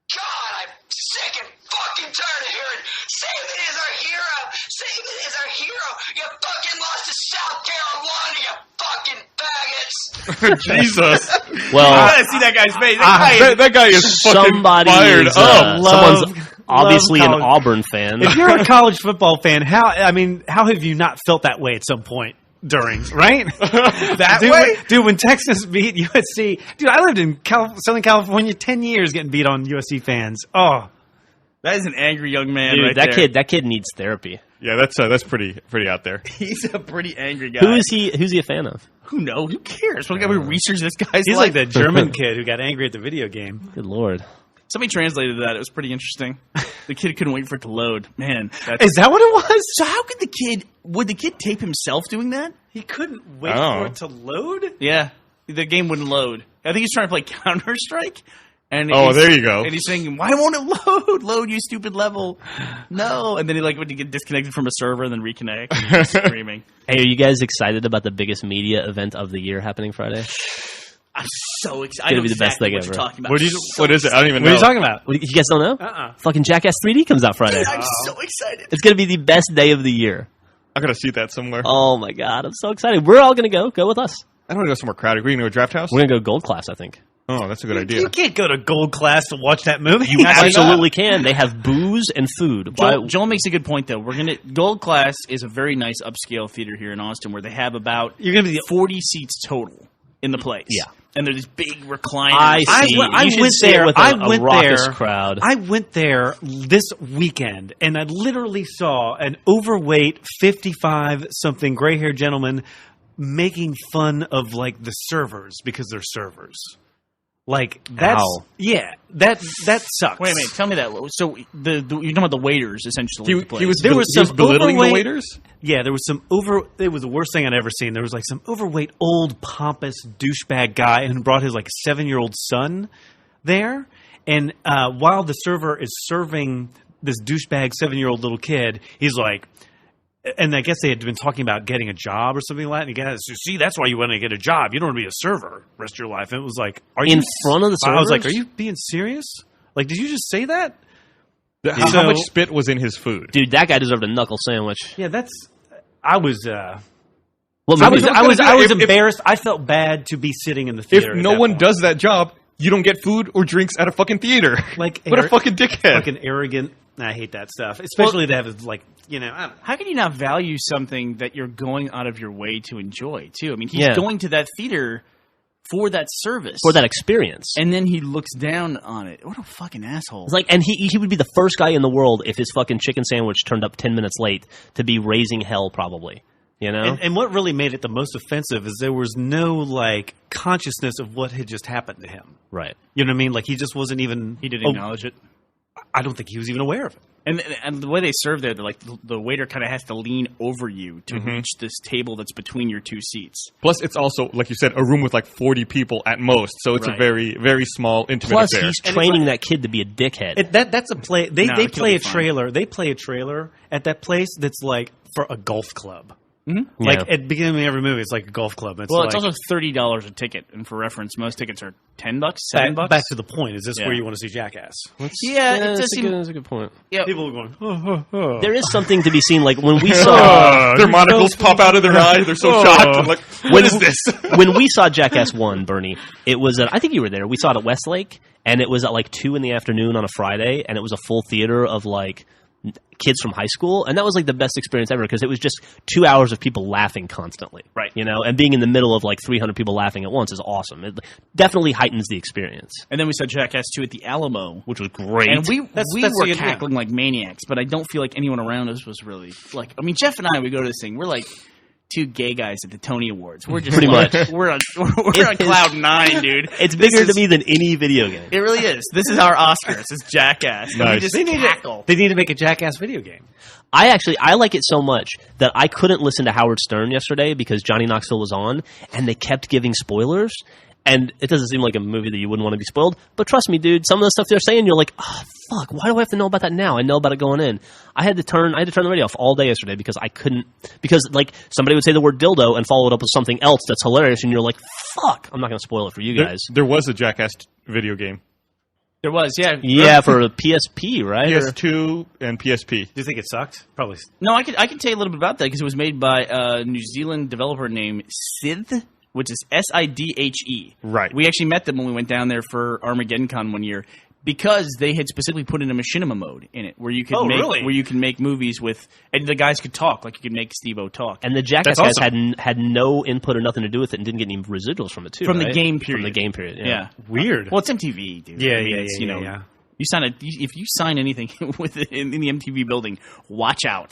God, I'm sick and fucking tired of hearing Saban is our hero! Saban is our hero! You fucking lost to South Carolina, you fucking faggots! Jesus. well, I gotta see that guy's face. That guy is fucking somebody fired is, up. someone's obviously an college. Auburn fan. If you're a college football fan, how have you not felt that way at some point during, right? Dude, when Texas beat USC, dude, I lived in Southern California 10 years getting beat on USC fans. Oh, That is an angry young man Dude, right that there. that kid needs therapy. Yeah, that's pretty out there. He's a pretty angry guy. Who's he a fan of? Who knows? Who cares? We're going to research this guy's He's life. like the German kid who got angry at the video game. Good lord. Somebody translated that. It was pretty interesting. The kid couldn't wait for it to load. Man. That's... Is that what it was? So how could would the kid tape himself doing that? He couldn't wait Oh. for it to load? Yeah. The game wouldn't load. I think he's trying to play Counter-Strike. And Oh, he's- there you go. And he's saying, why won't it load? Load, you stupid level. No. And then he would get disconnected from a server and then reconnect. And he's screaming. Hey, are you guys excited about the biggest media event of the year happening Friday? I'm so excited. Gonna be the best thing what ever. you're talking about. What So is it? I don't even What know. are you talking about? What, you guys don't know? Fucking Jackass 3D comes out Friday. I'm so excited. It's gonna be the best day of the year. I gotta see that somewhere. Oh my god, I'm so excited. We're all gonna go. Go with us. I don't want to go somewhere crowded. We're gonna go to a draft house. We're gonna go gold class, I think. Oh, that's a good idea. You can't go to gold class to watch that movie. You absolutely can. They have booze and food. Joel makes a good point though. Gold Class is a very nice upscale theater here in Austin where they have about You're gonna be the 40 seats total in the place. Yeah. And they're these big recliners. I see. I You should went see it there. with I a went raucous there. crowd. I went there this weekend, and I literally saw an overweight, 55-something gray-haired gentleman making fun of like the servers because they're servers. Like that's Ow. that sucks. Wait a minute, tell me that. So you're talking about the waiters essentially. in the place. There was some belittling the overweight- waiters. Yeah, there was some it was the worst thing I'd ever seen. There was like some overweight, old, pompous douchebag guy who brought his like 7-year-old son there. And while the server is serving this douchebag 7-year-old little kid, he's like, and I guess they had been talking about getting a job or something like that. And he goes, see, that's why you want to get a job. You don't want to be a server the rest of your life. And it was like, are you In front of the I was like, servers? are you being serious? Like, did you just say that? How So- much spit was in his food? Dude, that guy deserved a knuckle sandwich. Yeah, I was What I movie? was If- embarrassed. I felt bad to be sitting in the If theater. at no that one point. does that job, you don't get food or drinks at a fucking theater. Like, what a fucking dickhead. fucking arrogant. I hate that stuff, especially to have like I don't know. How can you not value something that you're going out of your way to enjoy too? I mean, he's Yeah. going to that theater for that service. For that experience. And then he looks down on it. What a fucking asshole. It's like, and he would be the first guy in the world if his fucking chicken sandwich turned up 10 minutes late to be raising hell, probably. You know? And what really made it the most offensive is there was no like consciousness of what had just happened to him. Right. You know what I mean? Like he just wasn't even. he didn't acknowledge it. I don't think he was even aware of it. And the way they serve there, they're like the waiter kind of has to lean over you to reach this table that's between your two seats. Plus, it's also, like you said, a room with like 40 people at most. So it's Right. a very, very small, intimate Plus, affair. he's training that kid to be a dickhead. That's a play. They No, they it'll play be a fine. trailer. They play a trailer at that place that's like for a golf club. Yeah. Like at the beginning of every movie, it's like a golf club. It's Well, like, it's also $30 a ticket, and for reference, most tickets are $10, $7. back to the point. Is this Yeah. where you want to see Jackass? Yeah, it that's, does seem. that's a good point. Yeah, People are going. Oh, oh, oh. There is something to be seen. Like when we saw Their monocles pop out of their eyes. They're so shocked. I'm like, what is this? when we saw Jackass 1, Bernie, it was I think you were there. We saw it at Westlake, and it was at like 2 in the afternoon on a Friday, and it was a full theater of like kids from high school, and that was like the best experience ever because it was just 2 hours of people laughing constantly. Right. You know, and being in the middle of like 300 people laughing at once is awesome. It definitely heightens the experience, and then we saw Jackass 2 at the Alamo. which was great. And we That's were the idea. cackling like maniacs, but I don't feel like anyone around us was really like. I mean, Jeff and I, we go to this thing. We're like two gay guys at the Tony Awards. We're just Pretty like, much. We're on It is- cloud 9, dude. it's This bigger is- to me than any video game. It really is. This is our Oscars. It's Jackass. And we Nice. just They need cackle. They need to make a Jackass video game. I like it so much that I couldn't listen to Howard Stern yesterday because Johnny Knoxville was on, and they kept giving spoilers. And it doesn't seem like a movie that you wouldn't want to be spoiled. But trust me, dude, some of the stuff they're saying, you're like, oh, fuck, why do I have to know about that now? I know about it going in. I had to turn the radio off all day yesterday because like somebody would say the word dildo and follow it up with something else that's hilarious, and you're like, fuck, I'm not going to spoil it for you guys. There was a Jackass video game. There was, yeah. Yeah, for a PSP, right? Or- PS2 and PSP. Do you think it sucked? Probably. No, I can tell you a little bit about that because it was made by a New Zealand developer named Sidhe, which is Sidhe. Right. We actually met them when we went down there for Armageddon Con one year because they had specifically put in a machinima mode in it where you could make movies with and the guys could talk like you could make Steve-O talk. And the Jackass That's guys had no input or nothing to do with it and didn't get any residuals from it, too, From the right? game From period. the game period, yeah. Weird. Well, it's MTV, dude. Yeah, I mean, yeah, it's, yeah, you know, yeah. If you sign anything in the MTV building, watch out.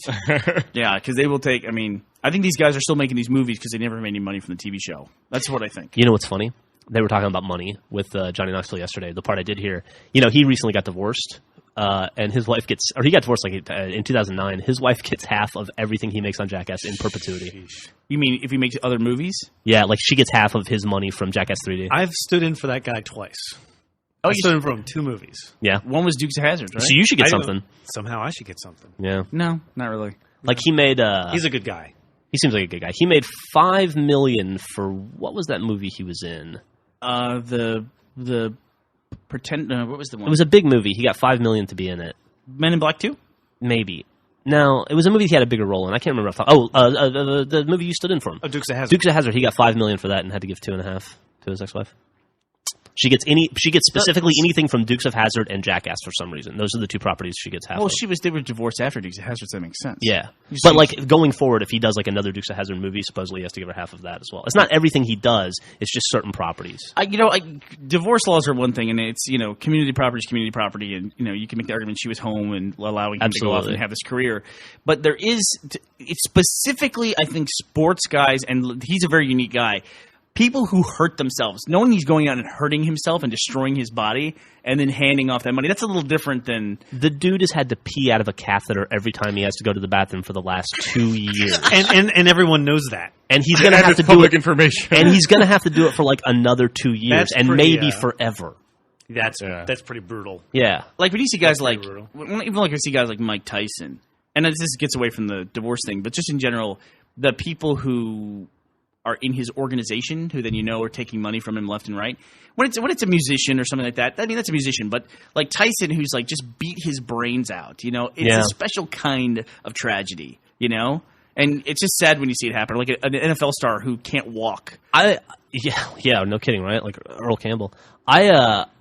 Yeah, because they will take. I mean, I think these guys are still making these movies because they never made any money from the TV show. That's what I think. You know what's funny? They were talking about money with Johnny Knoxville yesterday. The part I did hear, he recently got divorced, and his wife he got divorced in 2009. His wife gets half of everything he makes on Jackass in perpetuity. You mean if he makes other movies? Yeah, like she gets half of his money from Jackass 3D. I've stood in for that guy twice. Oh, I stood in for him 2 movies. Yeah, One was Dukes of Hazzard, right? so you should get I something. Somehow I should get something. Yeah, No, not really. like he made. He's a good guy. He seems like a good guy. He made $5 million for what was that movie he was in? The pretend. What was the one? It was a big movie. He got $5 million to be in it. Men in Black 2? Maybe. No, it was a movie he had a bigger role in. I can't remember. The movie you stood in for him. Oh, Dukes of Hazzard. Dukes of Hazzard. He got $5 million for that and had to give $2.5 to his ex-wife. She gets specifically anything from Dukes of Hazzard and Jackass for some reason. Those are the 2 properties she gets half Well, of. they were divorced after Dukes of Hazzard, so that makes sense. Yeah. You But see- like going forward, if he does like another Dukes of Hazzard movie, supposedly he has to give her half of that as well. It's not everything he does. It's just certain properties. Divorce laws are one thing, and it's community property is community property, and you can make the argument she was home and allowing him to go off Absolutely. and have this career. But there is, it's specifically, I think, sports guys, and he's a very unique guy. People who hurt themselves, knowing he's going out and hurting himself and destroying his body, and then handing off that money. That's a little different than The dude has had to pee out of a catheter every time he has to go to the bathroom for the last 2 years. And everyone knows that. And he's going to have It's to do public it. information. And he's going to have to do it for like another 2 years That's and pretty, maybe forever. That's Yeah. that's pretty brutal. Yeah. like when you see guys like brutal. even like I see guys like Mike Tyson, and this gets away from the divorce thing, but just in general, the people who are in his organization, who then are taking money from him left and right. When it's a musician or something like that, I mean that's a musician. But like Tyson, who's like just beat his brains out, it's Yeah. a special kind of tragedy, And it's just sad when you see it happen. Like an NFL star who can't walk. Yeah, no kidding, right? Like Earl Campbell.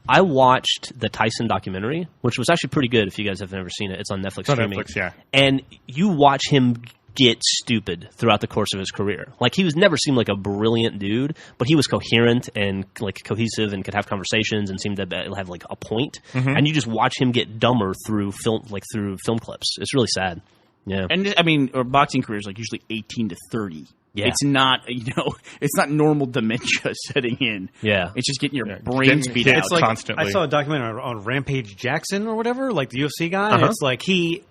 I watched the Tyson documentary, which was actually pretty good. If you guys have never seen it, it's on Netflix on streaming. Netflix, yeah. And you watch him get stupid throughout the course of his career. Like he was never seemed like a brilliant dude, but he was coherent and like cohesive and could have conversations and seemed to have like a point. And you just watch him get dumber through film clips. It's really sad. Yeah. And I mean, or boxing careers like usually 18 to 30. Yeah. It's not, it's not normal dementia setting in. Yeah. It's just getting your brains getting beat hit out. It's like- constantly. I saw a documentary on Rampage Jackson or whatever, like the UFC guy. And it's like he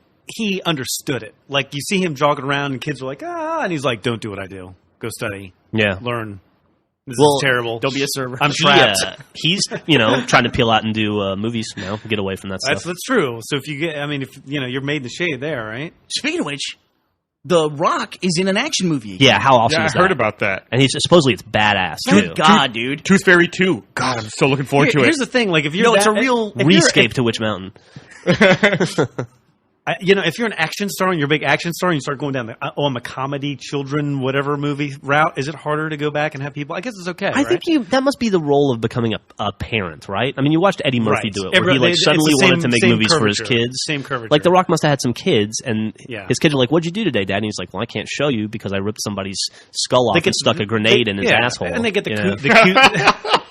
understood it. Like you see him jogging around, and kids are like, and he's like, "Don't do what I do. Go study, Yeah. learn. This Well, is terrible. Don't be a server. I'm trapped." He's trying to peel out and do movies now, get away from that stuff. That's true. So if you get, you're made in the shade there, right? Speaking of which, The Rock is in an action movie. Yeah, how awesome Yeah, is I heard that? about that. And supposedly it's badass too. Thank God, dude. Tooth Fairy 2. God, I'm so looking forward to Here's it. the thing: like if you're No, it's a real. if you're- Rescape to Witch Mountain. if you're an action star and you're a big action star and you start going down I'm a comedy, children, whatever movie route, is it harder to go back and have people? I guess it's okay. I right? think that must be the role of becoming a parent, right? I mean, you watched Eddie Murphy Right. do it, where he It's suddenly the same- wanted to make same movies for his curvature. kids. Same curvature. Like The Rock must have had some kids, and Yeah. his kids are like, "What'd you do today, Dad?" And he's like, "Well, I can't show you because I ripped somebody's skull off and stuck a grenade in his asshole." and they get the You know? cute.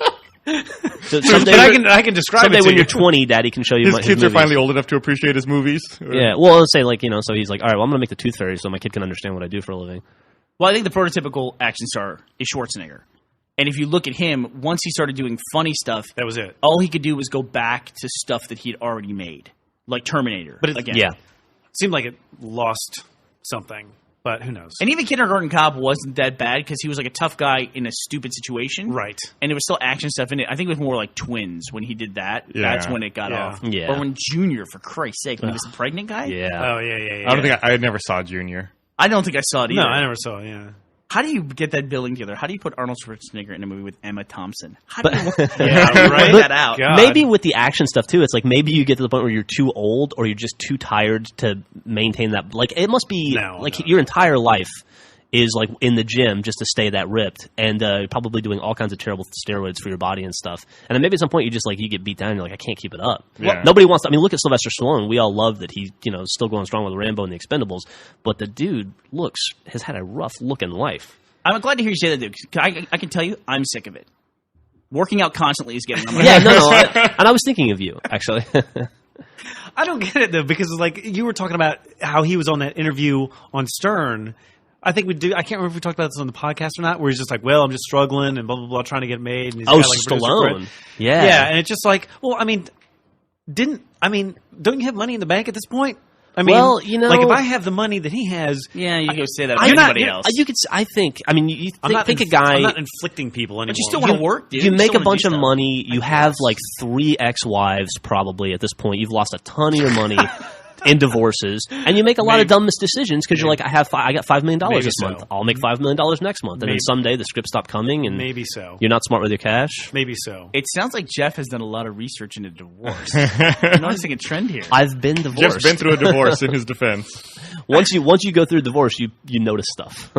So someday, But I can describe someday it to when you. you're 20, Daddy can show you His his kids are movies. finally old enough to appreciate his movies. Yeah, well, let's say so he's like, all right, well, I'm going to make the Tooth Fairy so my kid can understand what I do for a living. Well, I think the prototypical action star is Schwarzenegger. And if you look at him, once he started doing funny stuff, That was it. all he could do was go back to stuff that he'd already made, like Terminator. But again. Yeah. Seemed like it lost something, but who knows? And even Kindergarten Cop wasn't that bad because he was like a tough guy in a stupid situation. Right. And there was still action stuff in it. I think it was more like Twins when he did that. Yeah. That's when it got Yeah. off. Yeah. Or when Junior, for Christ's sake, when he was the pregnant guy. Yeah. Oh yeah. I don't think I never saw Junior. I don't think I saw it either. No, I never saw it. Yeah. How do you get that billing together? How do you put Arnold Schwarzenegger in a movie with Emma Thompson? How do you Yeah, work that out? God. Maybe with the action stuff too, it's like maybe you get to the point where you're too old or you're just too tired to maintain that. Like it must be No. your entire life is like in the gym just to stay that ripped and probably doing all kinds of terrible steroids for your body and stuff. And then maybe at some point you just you get beat down and you're like, I can't keep it up. Yeah. Nobody wants to. I mean, look at Sylvester Stallone. We all love that he, still going strong with Rambo and the Expendables, but the dude has had a rough looking life. I'm glad to hear you say that, dude. 'Cause I can tell you, I'm sick of it. Working out constantly is getting on my Yeah, no. And I was thinking of you, actually. I don't get it though, because like you were talking about how he was on that interview on Stern. I think we do. I can't remember if we talked about this on the podcast or not. Where he's just like, "Well, I'm just struggling and blah blah blah, trying to get it made." And he's Oh, got, like, a producer Stallone. credit. Yeah. Yeah, and it's just like, well, I mean, don't you have money in the bank at this point? I mean, Well, you know- like if I have the money that he has, Yeah, you go say that I'm about not- anybody you're- else. You could. I think. I mean, you I'm not think a inf- guy. I'm not inflicting people anymore. But you still want to work, dude. You make still a wanna bunch do of stuff. money. You have like 3 ex-wives probably at this point. You've lost a ton of your money in divorces, and you make a lot of dumb decisions because you're like, I got $5 million Maybe this so. month. I'll make $5 million next month, and Maybe. then someday the scripts stop coming, and Maybe so. you're not smart with your cash. Maybe so. It sounds like Jeff has done a lot of research into divorce. I'm noticing a trend here. I've been divorced. Jeff's been through a divorce in his defense. once you go through a divorce, you notice stuff.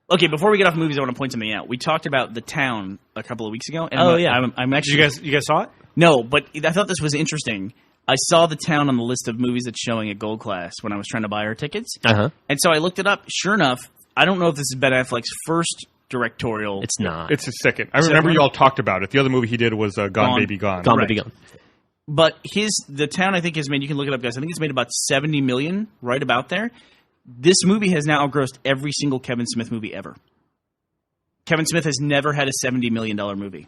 Okay, before we get off movies, I want to point something out. We talked about The Town a couple of weeks ago. And Oh, yeah. I'm actually You guys saw it? No, but I thought this was interesting. I saw The Town on the list of movies that's showing at Gold Class when I was trying to buy our tickets. Uh-huh. And so I looked it up. Sure enough, I don't know if this is Ben Affleck's first directorial. It's not. It's his second. I remember you all talked about it. The other movie he did was Gone, Gone. Baby Gone. Gone Right. Baby Gone. But The Town, I think, has made, you can look it up, guys. I think it's made about $70 million, right about there. This movie has now outgrossed every single Kevin Smith movie ever. Kevin Smith has never had a $70 million movie.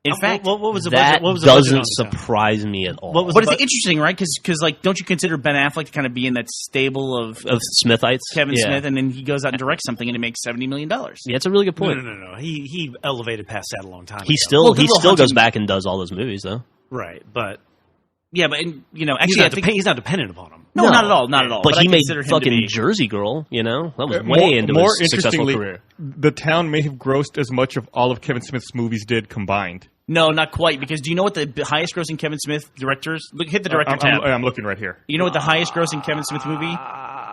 In fact, what was the That budget? What was the budget doesn't on The Town? surprise me at all. What was but the it's interesting, right? Because like, don't you consider Ben Affleck to kind of be in that stable of of Smithites? Kevin Yeah. Smith, and then he goes out and directs something, and it makes $70 million. Yeah, it's a really good No, point. no. He elevated past that a long time He ago. still Well, he Good Will still goes Hunting- back and does all those movies though. right, but Yeah, but you know, he's actually, I not, think he's not dependent upon him. no, not at all, not at all. But he I made consider him to fucking be- Jersey Girl. You know that was way into more his successful interestingly, career. The Town may have grossed as much of all of Kevin Smith's movies did combined. No, not quite. Because do you know what the highest grossing Kevin Smith directors? Look, hit the director tab. I'm looking right here. You know what the highest grossing Kevin Smith movie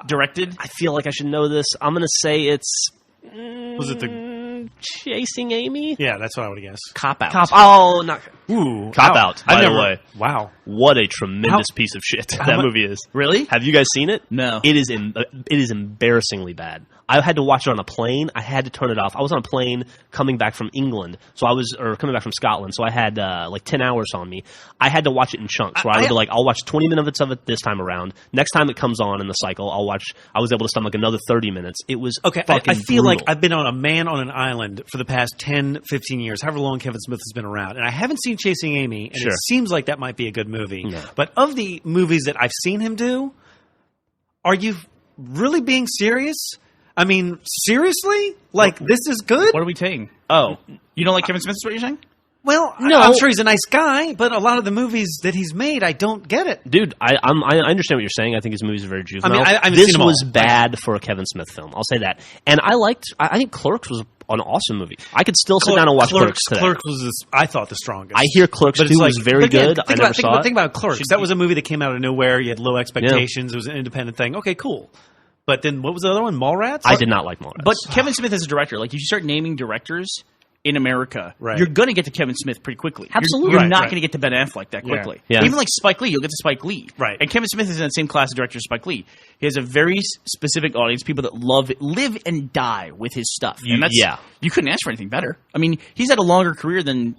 directed? I feel like I should know this. I'm gonna say it's Was it the? Chasing Amy. Yeah, that's what I would guess. Cop Out. Oh, not Ooh, Cop wow. Out. By I've the never- way, wow. what a tremendous piece of shit that mu- movie is. Really? Have you guys seen it? No. It is embarrassingly bad. I had to watch it on a plane. I had to turn it off. I was on a plane coming back from England, coming back from Scotland. So I had like 10 hours on me. I had to watch it in chunks. Where I would be like, I'll watch 20 minutes of it this time around. Next time it comes on in the cycle, I was able to stomach another 30 minutes. It was Okay, fucking I feel like brutal. I've been on a man on an island for the past 10, 15 years, however long Kevin Smith has been around, and I haven't seen Chasing Amy, and Sure. it seems like that might be a good movie. No. But of the movies that I've seen him do, are you really being serious? I mean, seriously? Like, this is good? What are we taking? Oh, you don't like Kevin Smith? Is what you're saying? Well, No. I'm sure he's a nice guy, but a lot of the movies that he's made, I don't get it. Dude, I understand what you're saying. I think his movies are very juvenile. I haven't this seen them was all. bad for a Kevin Smith film. I'll say that. And I think Clerks was an awesome movie. I could still sit down and watch Clerks today. Clerks was, I thought, the strongest. I hear Clerks But 2 it's was like- very but again, good. I never saw it. Think about Clerks. Should That be- was a movie that came out of nowhere. You had low expectations. It was an independent thing. Okay, cool. But then what was the other one? Mallrats? I did not like Mallrats. But Kevin Smith as a director, like, if you start naming directors in America, Right. you're going to get to Kevin Smith pretty quickly. Absolutely. You're Right, not right. going to get to Ben Affleck that quickly. Yeah. Even like Spike Lee, you'll get to Spike Lee. Right. And Kevin Smith is in that same class of director as Spike Lee. He has a very specific audience, people that live and die with his stuff. And that's, Yeah. you couldn't ask for anything better. I mean, he's had a longer career than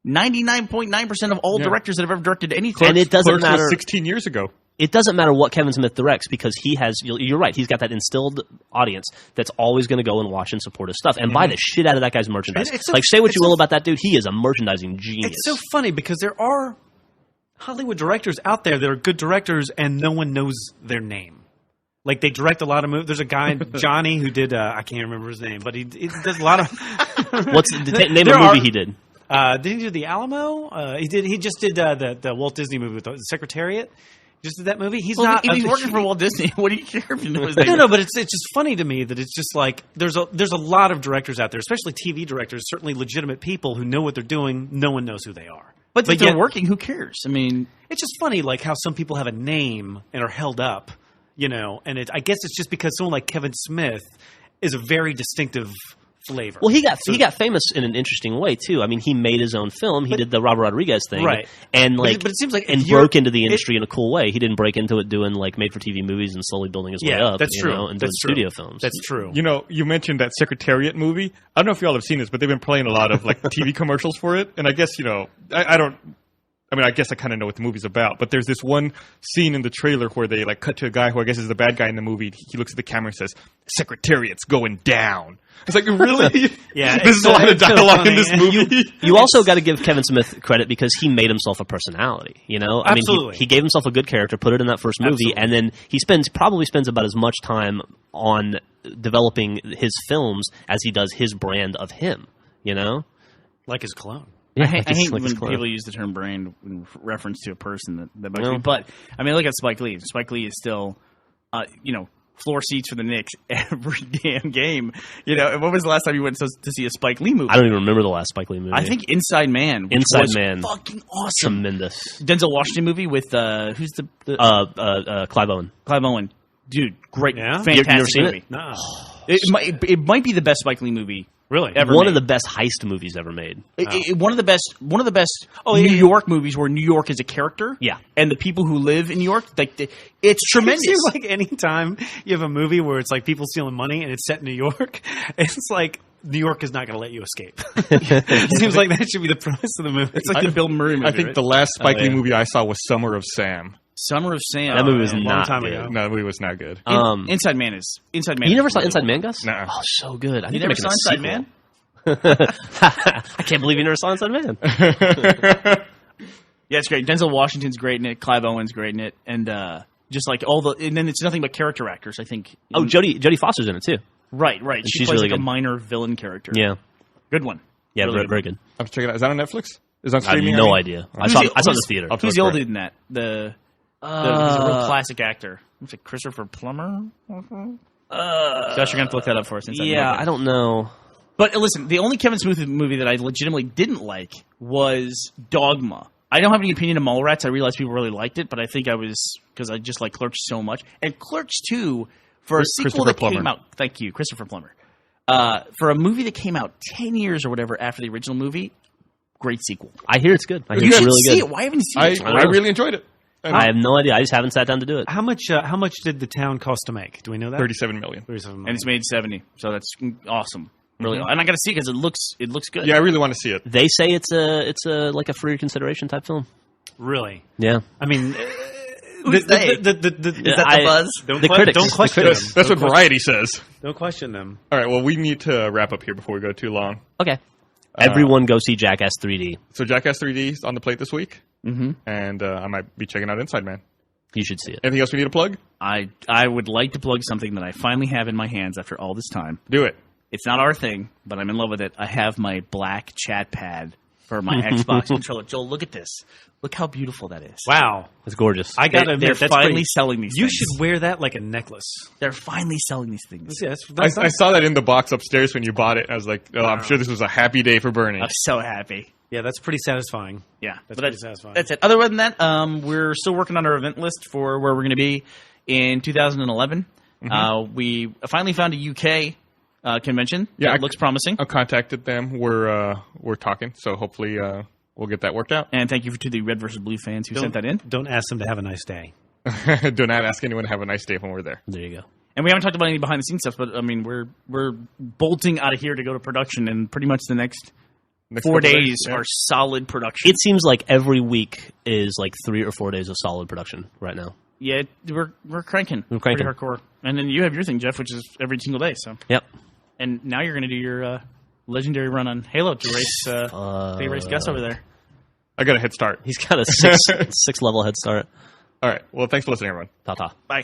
99.9% of all directors that have ever directed anything. And it doesn't Clerks matter. was 16 years ago. It doesn't matter what Kevin Smith directs because he has. You're right. He's got that instilled audience that's always going to go and watch and support his stuff and buy the shit out of that guy's merchandise. It's so- Like, say what it's you so- will about that dude. He is a merchandising genius. It's so funny because there are Hollywood directors out there that are good directors and no one knows their name. Like, they direct a lot of movies. There's a guy, Johnny, who did, I can't remember his name, but he does a lot of. What's name There a movie are- he did? Did he do The Alamo? He just did the Walt Disney movie with the Secretariat. He just did that movie. He's not. if he's working for Walt Disney, what do you care if you know his name? No, but it's just funny to me that it's just like there's a lot of directors out there, especially TV directors, certainly legitimate people who know what they're doing. No one knows who they are. But if they're yet- working, who cares? I mean, It's just funny, like how some people have a name and are held up, you know. And I guess it's just because someone like Kevin Smith is a very distinctive flavor. Well, he got famous in an interesting way too. I mean, he made his own film. He did the Robert Rodriguez thing, Right. And But it seems like and if you're- broke into the industry in a cool way. He didn't break into it doing like made-for-TV movies and slowly building his way up. that's you true. know, and That's doing true. studio films. That's true. You know, you mentioned that Secretariat movie. I don't know if y'all have seen this, but they've been playing a lot of like TV commercials for it. And I guess, you know, I don't. I mean, I guess I kind of know what the movie's about, but there's this one scene in the trailer where they like cut to a guy who I guess is the bad guy in the movie. He looks at the camera and says, "Secretariat's going down." It's like, really? Yeah, There's a lot of it's so dialogue in funny. this movie. You also got to give Kevin Smith credit because he made himself a personality. You know, I mean, Absolutely. he gave himself a good character, put it in that first movie, Absolutely. and then he probably spends about as much time on developing his films as he does his brand of him. You know, Like his clone. yeah, I hate like his when clone. people use the term brand in reference to a person that bugs No. me. But I mean, look at Spike Lee. Spike Lee is still, floor seats for the Knicks every damn game. You know, and when was the last time you went to see a Spike Lee movie? I don't even remember the last Spike Lee movie. I think Inside Man. Which Inside was Man. fucking awesome. tremendous. Denzel Washington movie with who's the Clive Owen. Clive Owen. Dude, great, Yeah? fantastic You ever seen movie. it? No. It might be the best Spike Lee movie Really? ever. One made. of the best heist movies ever made. One of the best New yeah. York movies where New York is a character. Yeah. and the people who live in New York, it's tremendous. It seems like any time you have a movie where it's like people stealing money and it's set in New York, it's like New York is not going to let you escape. It seems like that should be the premise of the movie. It's like the Bill Murray movie. I think right? the last Spike Lee yeah. movie I saw was Summer of Sam. Summer of Sam. That movie was man, a long not time good. ago. No, the movie was not good. Inside Man is Inside Man. You is never saw really Inside good. Man, Gus? Nuh-uh. Oh, so good. I You think never they're saw making Inside a Man? sequel. I can't believe you never saw Inside Man. Yeah, it's great. Denzel Washington's great in it. Clive Owen's great in it, and just like and then it's nothing but character actors. I think. Oh, Jodie Foster's in it too. right. She she's plays really like a good. minor villain character. Yeah, good one. yeah, Really very good. I'm checking it out. Is that on Netflix? Is it on I have streaming? no mean? idea. I saw it in the theater. I'll Who's look the for old it. dude in that? He's a real classic actor. Looks like Christopher Plummer. Josh, you're gonna have to look that up for us. Inside Yeah, Man. I don't know. But listen, the only Kevin Smith movie that I legitimately didn't like was Dogma. I don't have any opinion of Mallrats. I realize people really liked it, but I think I was because I just like Clerks so much. And Clerks 2, for a sequel that Christopher came Plummer. out, thank you, Christopher Plummer. For a movie that came out 10 years or whatever after the original movie, great sequel. I hear it's good. I hear You it's should really see good. it. Why haven't you seen it? I really enjoyed it. I have no idea. I just haven't sat down to do it. How much did the town cost to make? Do we know that? 37 million. 37 And million. it's made 70, so that's awesome. Really, and I got to see it because it looks good. Yeah, I really want to see it. They say it's a like a free consideration type film. Really? Yeah, I mean, Who's they? is that the buzz? The critics. Don't question The them. critics. That's what Variety says. Don't question them. All right, well, we need to wrap up here before we go too long. Okay. Everyone go see Jackass 3D. So Jackass 3D is on the plate this week, and I might be checking out Inside Man. You should see it. Anything else we need to plug? I would like to plug something that I finally have in my hands after all this time. Do it. It's not our thing, but I'm in love with it. I have my black chat pad for my Xbox controller. Joel, look at this. Look how beautiful that is. Wow. It's gorgeous. I got to They're admit, that's finally pretty- selling these You things. should wear that like a necklace. They're finally selling these things. Yeah, that's I saw that in the box upstairs when you bought it. I was like, oh, I'm sure this was a happy day for Bernie. I'm so happy. yeah, that's pretty satisfying. Yeah, That's but pretty satisfying. That's it. Other than that, we're still working on our event list for where we're going to be in 2011. We finally found a UK convention. Yeah, that looks promising. I contacted them. We're talking, so hopefully we'll get that worked out. And thank you to the Red vs. Blue fans who sent that in. Don't ask them to have a nice day. Do not ask anyone to have a nice day when we're there. There you go. And we haven't talked about any behind the scenes stuff, but I mean, we're bolting out of here to go to production, and pretty much the next Next 4 couple days yeah. are solid production. It seems like every week is like 3 or 4 days of solid production right now. Yeah, we're cranking. We're cranking. Pretty hardcore. And then you have your thing, Jeff, which is every single day. So, Yep. and now you're going to do your legendary run on Halo to race Gus over there. I got a head start. He's got a six level head start. All right. Well, thanks for listening, everyone. Ta ta. Bye.